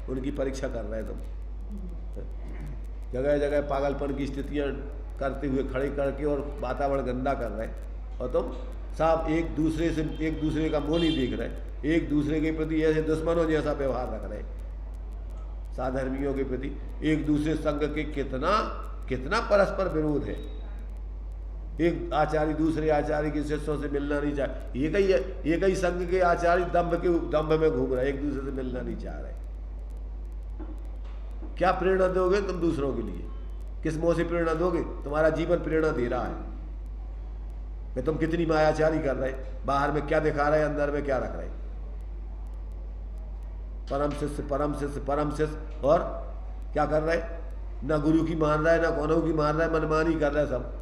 उनकी परीक्षा कर रहे हैं तुम। जगह जगह पागलपन की स्थितियां करते हुए खड़े करके और वातावरण गंदा कर रहे हैं, और तुम साहब एक दूसरे का मुंह नहीं देख रहे, एक दूसरे के प्रति ऐसे दुश्मनों जैसा व्यवहार रख रहे, साधर्मियों के प्रति एक दूसरे संघ के कितना परस्पर विरोध है। एक आचार्य दूसरे आचार्य के शिष्यों से मिलना नहीं चाहे, एक ही संघ के आचार्य दंभ में घूम रहे, एक दूसरे से मिलना नहीं चाह रहे। क्या प्रेरणा दोगे तुम दूसरों के लिए? किस मोह से प्रेरणा दोगे? तुम्हारा जीवन प्रेरणा दे रहा है कि तुम कितनी मायाचारी कर रहे, बाहर में क्या दिखा रहे, अंदर में क्या रख रहे। परम शिष्य परम शिष्य परम शिष्य, और क्या कर रहे? ना गुरु की मान रहा है, ना कौनों की मान रहा है, मनमानी कर रहा है सब।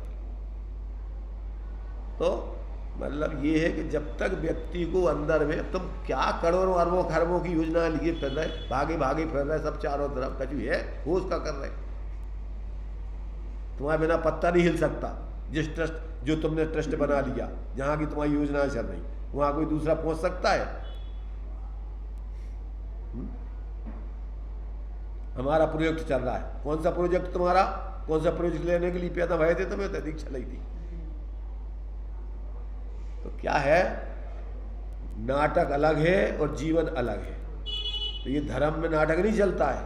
तो मतलब ये है कि जब तक व्यक्ति को अंदर में, तुम क्या करोड़ों अरबों खरबों की योजना लिए फिर रहे, भागे फिर रहे सब चारों तरफ, कछु है होश का कर रहे। तुम्हारे बिना पत्ता नहीं हिल सकता। जिस ट्रस्ट जो तुमने ट्रस्ट बना लिया, जहां की तुम्हारी योजनाएं चल रही, वहां कोई दूसरा पहुंच सकता है? हमारा प्रोजेक्ट चल रहा है। कौन सा प्रोजेक्ट तुम्हारा? कौन सा प्रोजेक्ट लेने के लिए पैदा भय थे तुम्हें? तो दीक्षा ली थी। तो क्या है, नाटक अलग है और जीवन अलग है। तो ये धर्म में नाटक नहीं चलता है।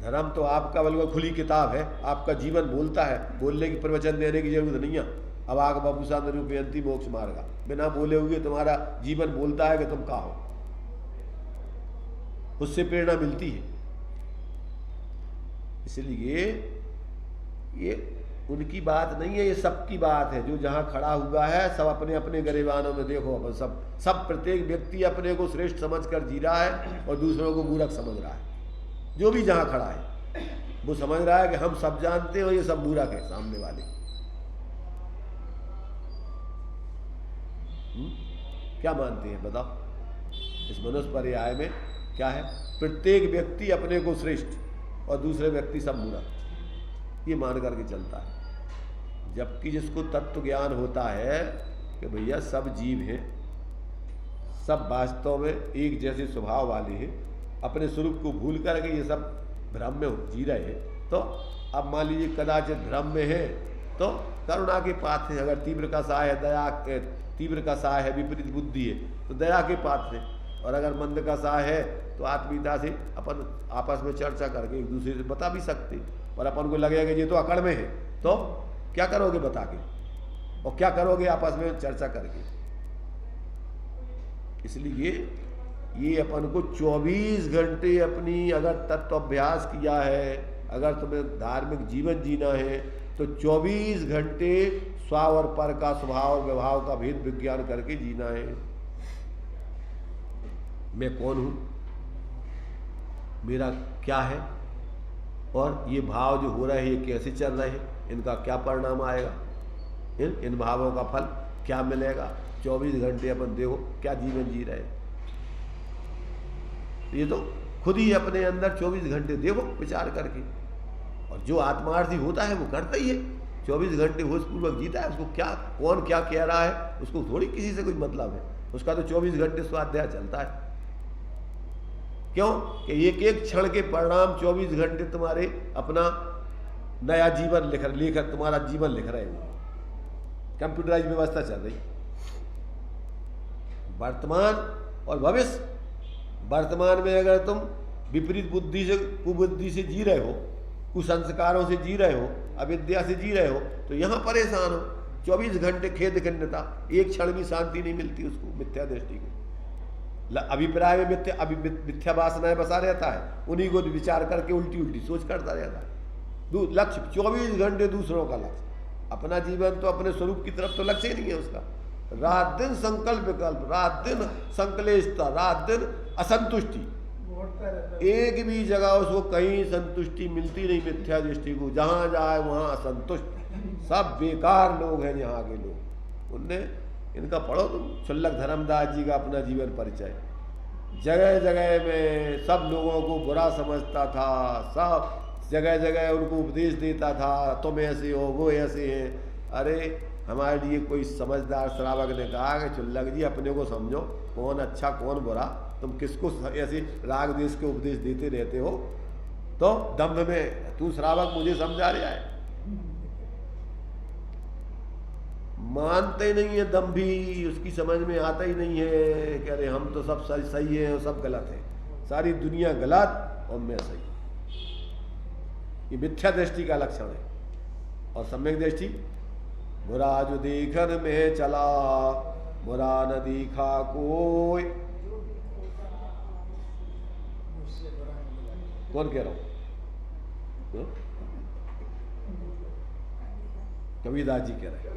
धर्म तो आपका बिल्कुल खुली किताब है, आपका जीवन बोलता है, बोलने की प्रवचन देने की जरूरत नहीं है। अब आग बाबूसा निरूपयंती मोक्ष मार्गा, बिना बोले हुए तुम्हारा जीवन बोलता है कि तुम क्या हो, उससे प्रेरणा मिलती है। इसलिए ये उनकी बात नहीं है, ये सबकी बात है। जो जहां खड़ा हुआ है सब अपने अपने गरेबानों में देखो, अपन सब प्रत्येक व्यक्ति अपने को श्रेष्ठ समझकर जी रहा है और दूसरों को मूर्ख समझ रहा है। जो भी जहां खड़ा है वो समझ रहा है कि हम सब जानते हैं और ये सब मूर्ख है सामने वाले। क्या मानते हैं बताओ? इस मनुष्य पर्याय में क्या है? प्रत्येक व्यक्ति अपने को श्रेष्ठ और दूसरे व्यक्ति सब बुरा, ये मान करके चलता है। जबकि जिसको तत्व ज्ञान होता है कि भैया सब जीव हैं, सब वास्तव में एक जैसे स्वभाव वाले हैं, अपने स्वरूप को भूल करके ये सब भ्रम में जी रहे हैं, तो अब मान लीजिए कदाचित भ्रम में है तो करुणा के पात्र हैं। अगर तीव्र का साय है दया, तीव्र का साय है विपरीत बुद्धि है तो दया के पात्र हैं, और अगर मंद का साय है तो आत्मीयता से अपन आपस में चर्चा करके एक दूसरे से बता भी सकते, पर अपन को लगेगा कि ये तो अकड़ में है, तो क्या करोगे बता के, और क्या करोगे आपस में चर्चा करके। इसलिए ये अपन को 24 घंटे अपनी अगर तत्व अभ्यास किया है, अगर तुम्हें धार्मिक जीवन जीना है तो 24 घंटे स्व और पर का स्वभाव और व्यवहार का भेद विज्ञान करके जीना है। मैं कौन हूं, मेरा क्या है, और ये भाव जो हो रहे हैं ये कैसे चल रहे हैं, इनका क्या परिणाम आएगा, इन भावों का फल क्या मिलेगा। 24 घंटे अपन देखो क्या जीवन जी रहे हैं। ये तो खुद ही अपने अंदर 24 घंटे देखो विचार करके, और जो आत्मार्थी होता है वो करता ही है, 24 घंटे होशपूर्वक जीता है। उसको क्या कौन क्या कह रहा है उसको थोड़ी किसी से कोई मतलब है, उसका तो 24 घंटे स्वाध्याय चलता है। क्यों कि एक एक क्षण के परिणाम 24 घंटे तुम्हारे अपना नया जीवन लेकर तुम्हारा जीवन लिख रहे हो। कंप्यूटराइज व्यवस्था चल रही, वर्तमान और भविष्य। वर्तमान में अगर तुम विपरीत बुद्धि से कुबुद्धि से जी रहे हो, कुसंस्कारों से जी रहे हो, अविद्या से जी रहे हो, तो यहाँ परेशान हो। 24 घंटे खेद खिन्नता, एक क्षण भी शांति नहीं मिलती उसको मिथ्या दृष्टि को। अभिप्राय में मिथ्या वासनाएं बसा रहता है, उन्हीं को विचार करके उल्टी उल्टी सोच करता रहता है। लक्ष्य 24 घंटे दूसरों का लक्ष्य, अपना जीवन तो अपने स्वरूप की तरफ तो लक्ष्य ही नहीं है उसका। रात दिन संकल्प विकल्प, रात दिन संकलेशता, रात दिन असंतुष्टि, एक भी जगह उसको कहीं संतुष्टि मिलती नहीं मिथ्या दृष्टि को। जहां जाए वहां असंतुष्ट, सब बेकार लोग हैं यहाँ के लोग। उनने इनका पढ़ो तुम शुल्लक धर्मदास जी का अपना जीवन परिचय, जगह जगह में सब लोगों को बुरा समझता था, सब जगह जगह उनको उपदेश देता था, तुम ऐसे हो वो ऐसे हैं। अरे हमारे लिए कोई समझदार श्रावक ने कहा कि शुल्लक जी अपने को समझो, कौन अच्छा कौन बुरा, तुम किसको ऐसे राग देश के उपदेश देते रहते हो, तो दम्भ में तू श्रावक मुझे समझा रहा है। मानते ही नहीं है, दम्भी, उसकी समझ में आता ही नहीं है कि अरे हम तो सब सही है और सब गलत है, सारी दुनिया गलत और मैं सही। ये मिथ्या दृष्टि का लक्षण है। और सम्यक दृष्टि, बुरा जो देखन में चला बुरा न दिखा कोई। कौन कह रहा हूं? कबीरदास जी कह रहे हैं।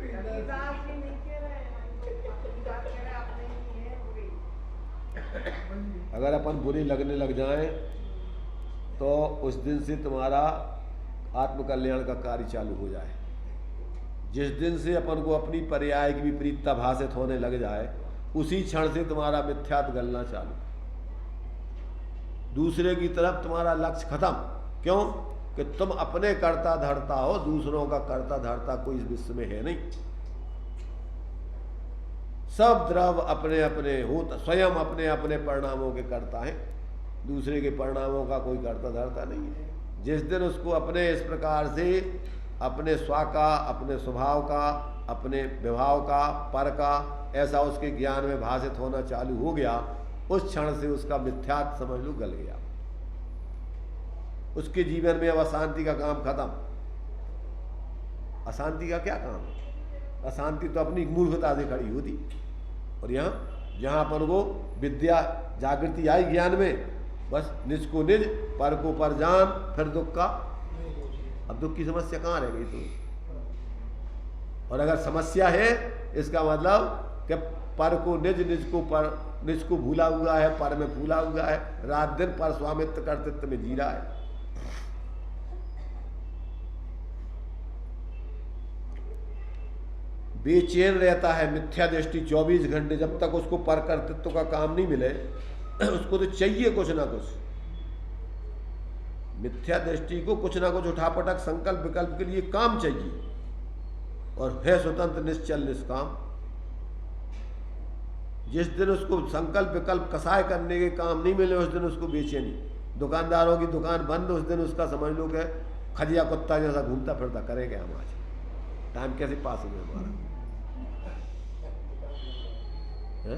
अगर अपन बुरे लगने लग जाएं तो उस दिन से तुम्हारा आत्मकल्याण का कार्य चालू हो जाए। जिस दिन से अपन को अपनी पर्याय की विपरीतता भाषित होने लग जाए, उसी क्षण से तुम्हारा मिथ्यात्व गलना चालू, दूसरे की तरफ तुम्हारा लक्ष्य खत्म। क्यों कि तुम अपने कर्ता धर्ता हो, दूसरों का कर्ता धर्ता कोई इस विश्व में है नहीं। सब द्रव अपने अपने होता, स्वयं अपने अपने परिणामों के कर्ता हैं, दूसरे के परिणामों का कोई कर्ता धर्ता नहीं है। जिस दिन उसको अपने इस प्रकार से अपने स्व का, अपने स्वभाव का, अपने विभाव का, पर का ऐसा उसके ज्ञान में भाषित होना चालू हो गया, उस क्षण से उसका मिथ्यात्व समझ लो गल गया। उसके जीवन में अब अशांति का काम खत्म। अशांति का क्या काम है? अशांति तो अपनी मूर्खता से खड़ी होती। और यहाँ जहाँ अपन को विद्या जागृति आई ज्ञान में, बस निज को निज, पर को पर जान, फिर दुख का, अब दुख की समस्या कहाँ रह गई? तो और अगर समस्या है इसका मतलब कि पर को निज, निज को पर, निज को भूला हुआ है, पर में भूला हुआ है, रात दिन पर स्वामित्व कर्तृत्व में जी रहा है। बेचैन रहता है मिथ्या दृष्टि 24 घंटे, जब तक उसको पर कर्तृत्व का काम नहीं मिले उसको तो चाहिए कुछ ना कुछ। मिथ्या दृष्टि को कुछ ना कुछ उठापटक संकल्प विकल्प के लिए काम चाहिए, और है स्वतंत्र निश्चल निष्काम। जिस दिन उसको संकल्प विकल्प कसाय करने के काम नहीं मिले उस दिन उसको बेचैनी। दुकानदारों की दुकान बंद, उस दिन उसका समझ लो कि खजिया कुत्ता जैसा घूमता फिरता, करेंगे हम आज टाइम कैसे पास हुए हमारा है?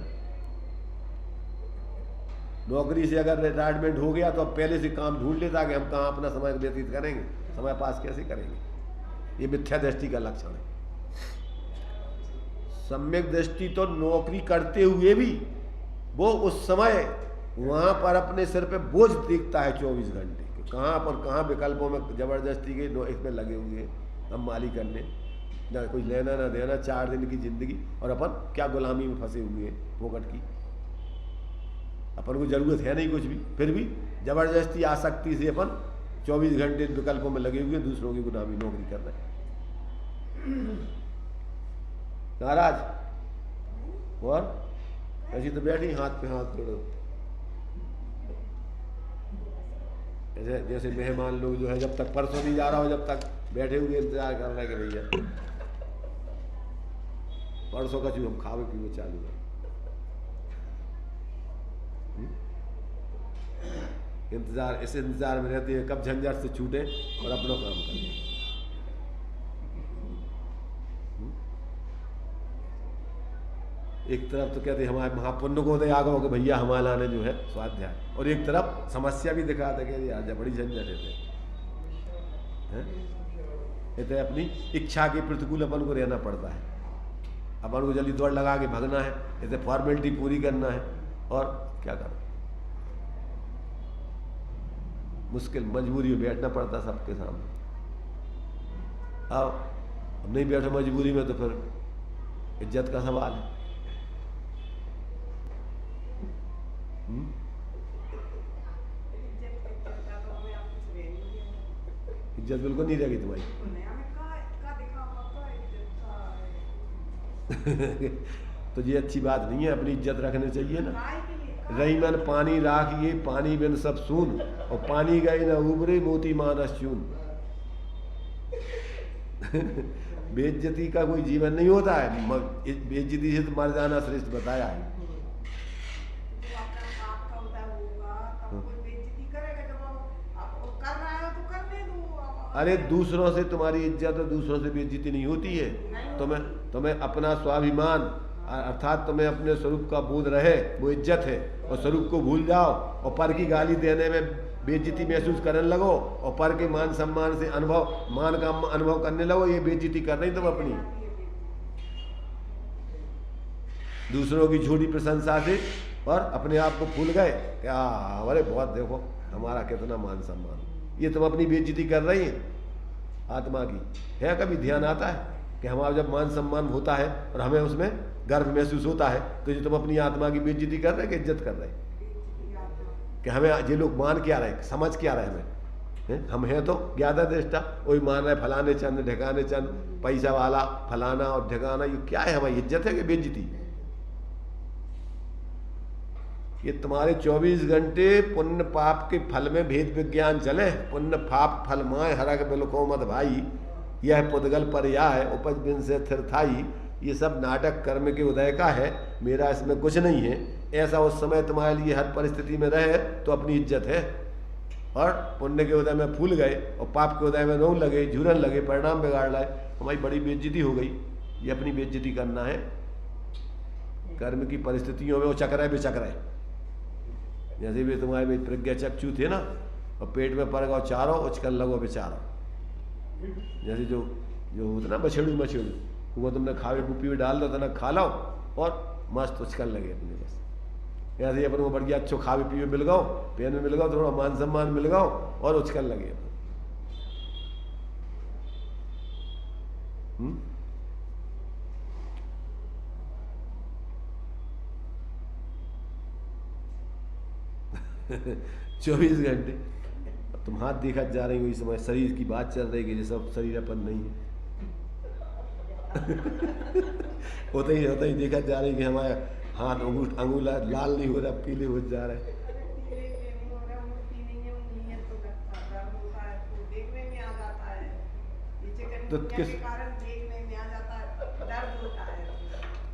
नौकरी से अगर रिटायरमेंट हो गया तो अब पहले से काम ढूंढ लेता कि हम कहाँ अपना समय व्यतीत करेंगे, समय पास कैसे करेंगे। ये मिथ्या दृष्टि का लक्षण है। सम्यक दृष्टि तो नौकरी करते हुए भी वो उस समय वहाँ पर अपने सिर पे बोझ देखता है 24 घंटे, कहाँ पर कहाँ विकल्पों में जबरदस्ती के इसमें लगे हुए हैं हम माली करने, ना कोई लेना ना देना, 4 दिन की जिंदगी, और अपन क्या गुलामी में फंसे हुए हैं फोकट की। अपन को जरूरत है नहीं कुछ भी, फिर भी जबरदस्ती आसक्ति से अपन 24 घंटे विकल्पों में लगे हुए, दूसरों की गुलामी नौकरी कर रहे हैं। नाराज और ऐसी तो बैठी हाथ पे हाथ जोड़ो, ऐसे जैसे मेहमान लोग जो है जब तक परसों नहीं जा रहा हो जब तक बैठे हुए इंतजार कर रहे हैं कि भैया परसों का चीज हम खावे पीवे चालू है। इंतजार, इस इंतजार में रहते हैं कब झंझट से छूटे और अपना काम करें। एक तरफ तो कहते हमारे महापुण्य को दे आगो कि भैया हमारा ने जो है स्वाध्याय, और एक तरफ समस्या भी दिखाते कहते यार बड़ी झंझट है। तो अपनी इच्छा के प्रतिकूल अपन को रहना पड़ता है, अपन को जल्दी दौड़ लगा के भागना है, ऐसे फॉर्मेलिटी पूरी करना है, और क्या करना, मुश्किल मजबूरी में बैठना पड़ता सबके सामने। अब नहीं बैठो मजबूरी में तो फिर इज्जत का सवाल है। इज्जत बिल्कुल नहीं रहेगी तुम्हारी। तो ये अच्छी बात नहीं है, अपनी इज्जत रखनी चाहिए ना। रही मन पानी राख ये पानी बिन सब सून, और पानी गए न उबरे मोती मानस चून। बेइज्जती का कोई जीवन नहीं होता है, बेइज्जती से तो मर जाना श्रेष्ठ बताया है। अरे दूसरों से तुम्हारी इज्जत और दूसरों से बेइज्जती नहीं होती है। तुम्हें अपना स्वाभिमान अर्थात तुम्हें अपने स्वरूप का बोध रहे वो इज्जत है, और स्वरूप को भूल जाओ और पर की गाली देने में बेइज्जती महसूस करने लगो, और पर के मान सम्मान से मान का अनुभव करने लगो, ये बेइज्जती कर रही तुम अपनी। दूसरों की झूठी प्रशंसा से और अपने आप को भूल गए क्या, अरे बहुत देखो हमारा कितना मान सम्मान, ये तुम अपनी बेइज्जती कर रही है आत्मा की। है कभी ध्यान आता है कि हमारा जब मान सम्मान होता है और हमें उसमें गर्व महसूस होता है, तो ये तुम अपनी आत्मा की बेइज्जती कर रहे कि इज्जत कर रहे कि हमें ये लोग मान क्या रहे, समझ क्या रहे हमें, हम हैं तो ज्ञाता दृष्टा, वही मान रहे फलाने चंद ढकाने चंद, पैसा वाला फलाना और ढकाना, ये क्या है, हमारी इज्जत है कि बेइज्जती। ये तुम्हारे 24 घंटे पुण्य पाप के फल में भेद विज्ञान चले, पुण्य पाप फल माए हरक बिलको मत भाई, यह पुद्गल पर या है उपज बिन से थिर थाई। ये सब नाटक कर्म के उदय का है, मेरा इसमें कुछ नहीं है। ऐसा उस समय तुम्हारे लिए हर परिस्थिति में रहे तो अपनी इज्जत है, और पुण्य के उदय में फूल गए और पाप के उदय में रोन लगे, झूरन लगे, परिणाम बिगाड़ लाए, हमारी बड़ी बेइज्जती हो गई। ये अपनी बेइज्जती करना है, कर्म की परिस्थितियों में वो चक्र बेचक्र है। जैसे भी तुम्हारे में प्रज्ञा चक्षु थे ना, और पेट में पड़ गए चारों उचकन लगो बेचारा, जैसे जो होता ना बछेड़ू मछेड़ू, वो तुमने खावे बुपी में डाल दो तो ना खा लो और मस्त उचकन लगे अपने बस। ऐसे ही अपन को बढ़िया अच्छो खावे पीवे मिल गओ, पेन में मिल गओ, थोड़ा मान सम्मान मिल गओ और उचकन लगे। चौबीस घंटे तुम हाथ देखा जा रही हो, इस समय शरीर की बात चल रही है कि सब शरीर अपन नहीं है। होता ही देखा जा रही कि हमारे हाथ अंगूला लाल नहीं हो रहा, पीले हो जा रहे। तो दुनिया किस के कारण देखने में आ जाता है, दर्द होता है।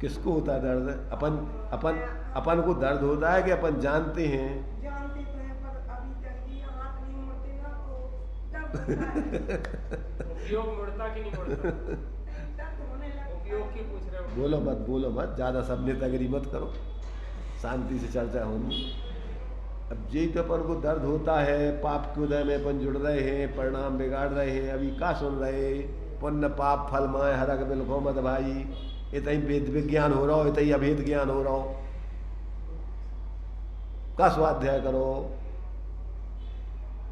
किसको होता है दर्द? अपन अपन अपन को दर्द होता है कि अपन जानते हैं? जानते तो हैं पर अभी तक ये हाथ नहीं मुड़ते ना तो दर्द होता है। उपयोग मुड़ता कि नहीं मुड़ता? दर्द होने लगता है। उपयोग की पूछ रहे हो? बोलो मत, ज़्यादा सब नेतागिरी मत करो, शांति से चर्चा होनी। अब यही तो अपन को दर्द होता है, पाप के उदय में अपन जुड़ रहे हैं, परिणाम बिगाड़ रहे हैं। अभी का सुन रहे, पुण्य पाप फल माए हरक बिलखो मत भाई, इतना ही वेद विज्ञान हो रहा हो, इतना ही अभेद ज्ञान हो रहा हो। का स्वाध्याय करो।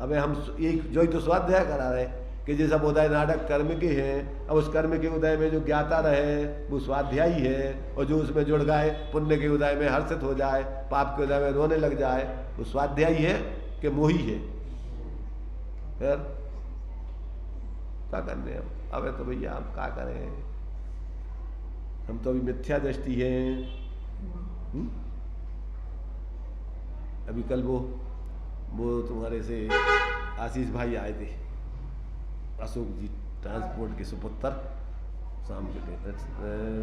अबे हम एक जो ही तो स्वाध्याय करा रहे कि जैसा उदय नाटक कर्म के हैं, अब उस कर्म के उदय में जो ज्ञाता रहे वो स्वाध्यायी है, और जो उसमें जुड़ गए पुण्य के उदय में हर्षित हो जाए, पाप के उदय में रोने लग जाए, वो स्वाध्यायी है कि मोही है? फिर क्या करने हम? अबे तो भैया हम क्या करें, हम तो अभी मिथ्या दृष्टि है। अभी कल वो तुम्हारे से आशीष भाई आए थे, अशोक जी ट्रांसपोर्ट के सुपुत्र, शाम के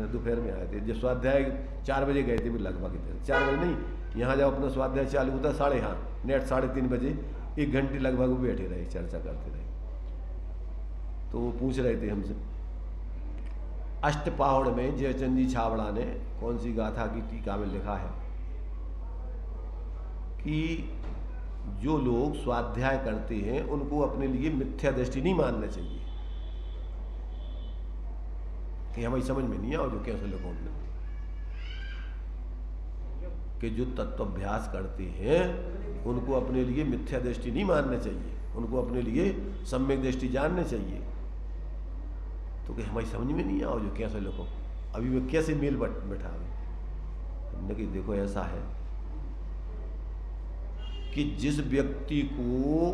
दोपहर में आए थे। जब स्वाध्याय 4 बजे गए थे, लगभग 4 बजे नहीं, यहाँ जब अपना स्वाध्याय चालू होता 3:30 नेट 3:30 बजे 1 घंटे लगभग वो बैठे रहे, चर्चा करते रहे। तो वो पूछ रहे थे हमसे, अष्टपाहुड़ में जयचंद जी छाबड़ा ने कौन सी गाथा की टीका में लिखा है कि जो लोग स्वाध्याय करते हैं उनको अपने लिए मिथ्या दृष्टि नहीं मानना चाहिए। कि हमें समझ में नहीं आओ जो कैसे लोगों ने कि जो तत्वाभ्यास करते हैं उनको अपने लिए मिथ्या दृष्टि नहीं मानना चाहिए, उनको अपने लिए सम्यक दृष्टि जानना चाहिए। तो कि हमारी समझ में नहीं आओ जो कैसे लोगों अभी मैं कैसे मेल बैठा। हमने कि देखो ऐसा है कि जिस व्यक्ति को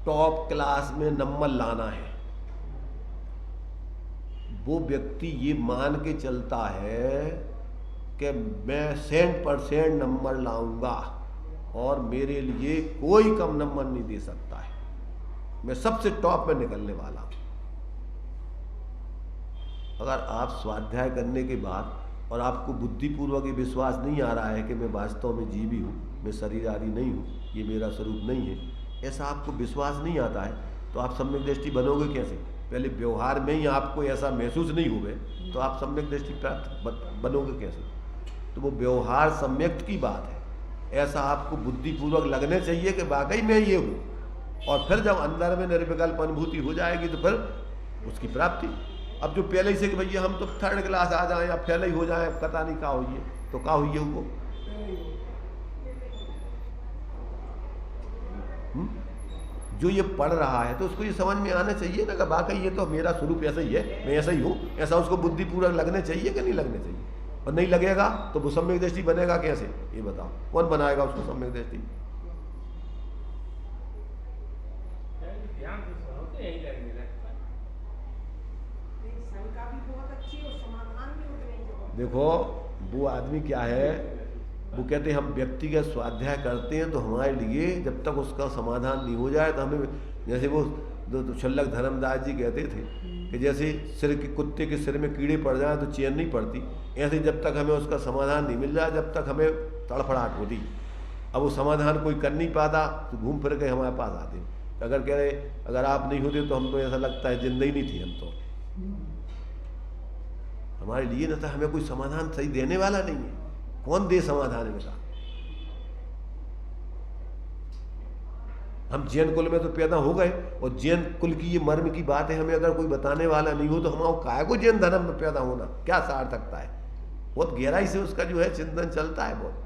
टॉप क्लास में नंबर लाना है वो व्यक्ति ये मान के चलता है कि मैं 100% नंबर लाऊंगा और मेरे लिए कोई कम नंबर नहीं दे सकता है, मैं सबसे टॉप में निकलने वाला हूं। अगर आप स्वाध्याय करने के बाद और आपको बुद्धिपूर्वक ये विश्वास नहीं आ रहा है कि मैं वास्तव में जीवी हूँ, मैं शरीर आदि नहीं हूँ, ये मेरा स्वरूप नहीं है, ऐसा आपको विश्वास नहीं आता है तो आप सम्यक दृष्टि बनोगे कैसे? पहले व्यवहार में ही आपको ऐसा महसूस नहीं हुए तो आप सम्यक दृष्टि प्राप्त बनोगे कैसे? तो वो व्यवहार सम्यक की बात है। ऐसा आपको बुद्धिपूर्वक लगने चाहिए कि वाकई मैं ये हूँ, और फिर जब अंदर में निर्विकल्प अनुभूति हो जाएगी तो फिर उसकी प्राप्ति। अब जो पहले ही से कि भैया हम तो 3rd क्लास आ जाएं या फेल ही हो जाएं, पता नहीं क्या हुई है, तो क्या हुई है वो? जो ये पढ़ रहा है तो उसको ये समझ में आना चाहिए ना कि वाकई ये तो मेरा स्वरूप ऐसा ही है, मैं ऐसा ही हूँ, ऐसा उसको बुद्धिपूर्वक लगने चाहिए कि नहीं लगने चाहिए? और नहीं लगेगा तो वो सम्यक दृष्टि बनेगा कैसे? ये बताओ, कौन बनाएगा उसको सम्यक दृष्टि? देखो वो आदमी क्या है, वो कहते हैं हम व्यक्तिगत स्वाध्याय करते हैं तो हमारे लिए जब तक उसका समाधान नहीं हो जाए तो हमें, जैसे वो छल्लक धर्मदास जी कहते थे कि जैसे सिर के कुत्ते के सिर में कीड़े पड़ जाए तो चैन नहीं पड़ती, ऐसे जब तक हमें उसका समाधान नहीं मिल जाए जब तक हमें तड़फड़ाहट होती। अब वो समाधान कोई कर नहीं पाता तो घूम फिर के हमारे पास आते। अगर कह रहे अगर आप नहीं होते तो हम तो ऐसा लगता है जिंदा ही नहीं थी हम तो, हमारे लिए न था, हमें कोई समाधान सही देने वाला नहीं है। कौन दे समाधान इनका? हम जैन कुल में तो पैदा हो गए और जैन कुल की ये मर्म की बात है, हमें अगर कोई बताने वाला नहीं हो तो हमारा काय को जैन धर्म में पैदा होना क्या सार्थकता है? बहुत गहराई से उसका जो है चिंतन चलता है बहुत।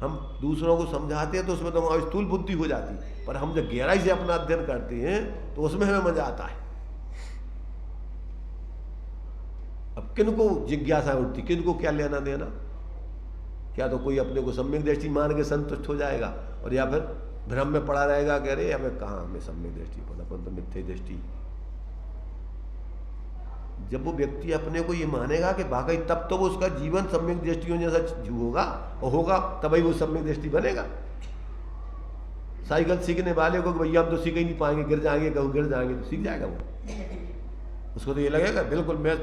हम दूसरों को समझाते हैं तो उसमें तो हमारी स्थूल बुद्धि हो जाती है, पर हम जब गहराई से अपना अध्ययन करते हैं तो उसमें हमें मजा आता है। अब किनको जिज्ञासा उठती, किनको क्या लेना देना? क्या तो कोई अपने को सम्यक दृष्टि मान के संतुष्ट हो जाएगा और या फिर भ्रम में पड़ा रहेगा, कह रहे हमें कहाँ हमें सम्यक दृष्टि पड़ा, अपन तो मिथ्या दृष्टि। जब वो व्यक्ति अपने को ये मानेगा कि वाकई, तब तो वो उसका जीवन सम्यक दृष्टियों जैसा होगा और होगा तभी वो सम्यक दृष्टि बनेगा। साइकिल सीखने वाले को भैया हम तो सीख ही नहीं पाएंगे, गिर जाएंगे, कहूँ गिर जाएंगे, तो सीख जाएगा वो? उसको तो ये लगेगा बिल्कुल मैं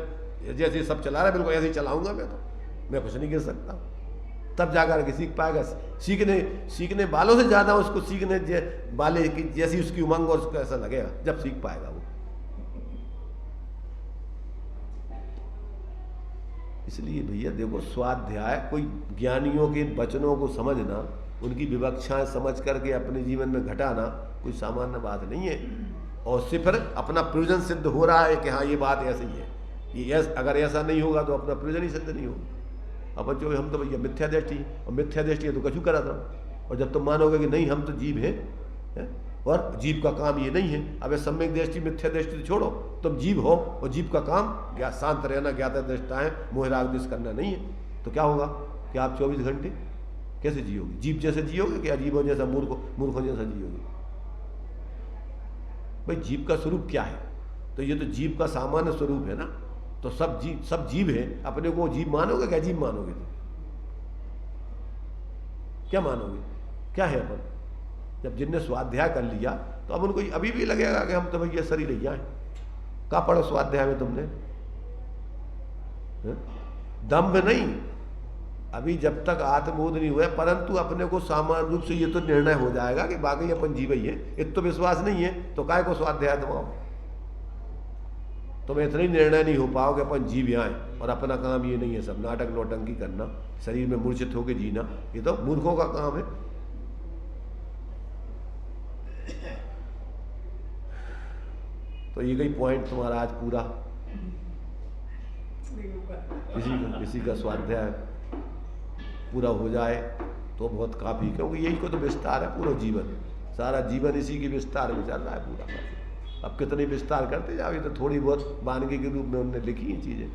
जैसे सब चला रहा है बिल्कुल ऐसे ही चलाऊंगा, मैं कुछ नहीं कर सकता। तब जाकर के सीख पाएगा। सीखने वालों से ज़्यादा उसको सीखने वाले की जैसी उसकी उमंग और उसको ऐसा लगेगा जब सीख पाएगा वो। इसलिए भैया देखो, स्वाध्याय कोई ज्ञानियों के वचनों को समझना, उनकी विवक्षाएं समझ करके अपने जीवन में घटाना कोई सामान्य बात नहीं है। और उससे फिर अपना प्रयोजन सिद्ध हो रहा है कि हाँ ये बात ऐसी है, ये अगर ऐसा नहीं होगा तो अपना प्रयोजन ही सिद्ध नहीं होगा। अपन जो हम तो भैया मिथ्या दृष्टि, और मिथ्या दृष्टि है तो कछु करा था। और जब तुम मानोगे कि नहीं हम तो जीव हैं और जीव का काम ये नहीं है, अब सम्यक दृष्टि मिथ्या दृष्टि छोड़ो, तुम जीव हो और जीव का काम शांत रहना, ज्ञाता दृष्टाएं मोह राग द्वेष करना नहीं है, तो क्या होगा कि आप 24 घंटे कैसे जियोगे? जीव जैसे जियोगे कि अजीबों जैसा मूर्खों जैसा जियोगे? भाई जीव का स्वरूप क्या है? तो ये तो जीव का सामान्य स्वरूप है ना। तो सब जीव है, अपने को जीव मानोगे क्या अजीब मानोगे? तो क्या मानोगे? क्या है अपन? जब जिनने स्वाध्याय कर लिया तो अब उनको अभी भी लगेगा कि हम तो भैया शरीर ही हैं। कहाँ पढ़ो स्वाध्याय में तुमने? दम्भ नहीं, अभी जब तक आत्मबोध नहीं हुआ, परंतु अपने को सामान्य रूप से ये तो निर्णय हो जाएगा कि बाकी अपन जीव ही है। इत तो विश्वास नहीं है तो काय को स्वाध्याय दबाओ? तुम्हें इतना ही निर्णय नहीं हो पाओगे अपन जीव यहाँ है और अपना काम ये नहीं है सब नाटक नौटंकी करना, शरीर में मूर्छित होकर जीना, ये तो मूर्खों का काम है। तो ये कई पॉइंट तुम्हारा आज पूरा किसी का स्वाध्याय पूरा हो जाए तो बहुत काफी, क्योंकि यही को तो विस्तार है पूरा जीवन, सारा जीवन इसी के विस्तार में चल रहा है पूरा। अब कितनी विस्तार करते जाओ, ये तो थोड़ी बहुत वानगी के रूप में उन्होंने लिखी है चीजें।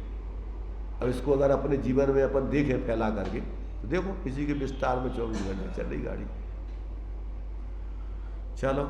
अब इसको अगर अपने जीवन में अपन देखें फैला करके तो देखो इसी के विस्तार में 24 घंटे चल रही गाड़ी। चलो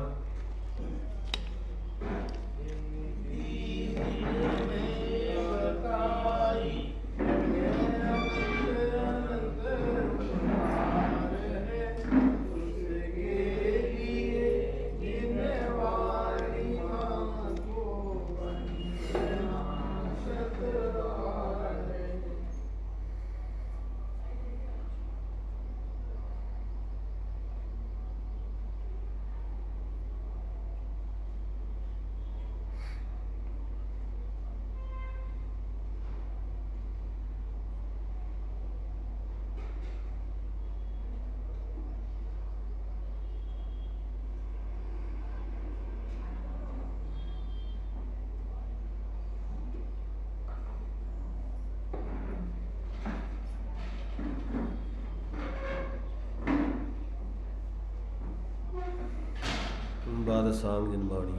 द्वादशांग जन्माणी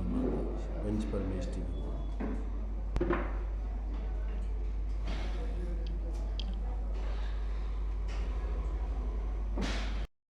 पंच परमेष्टि।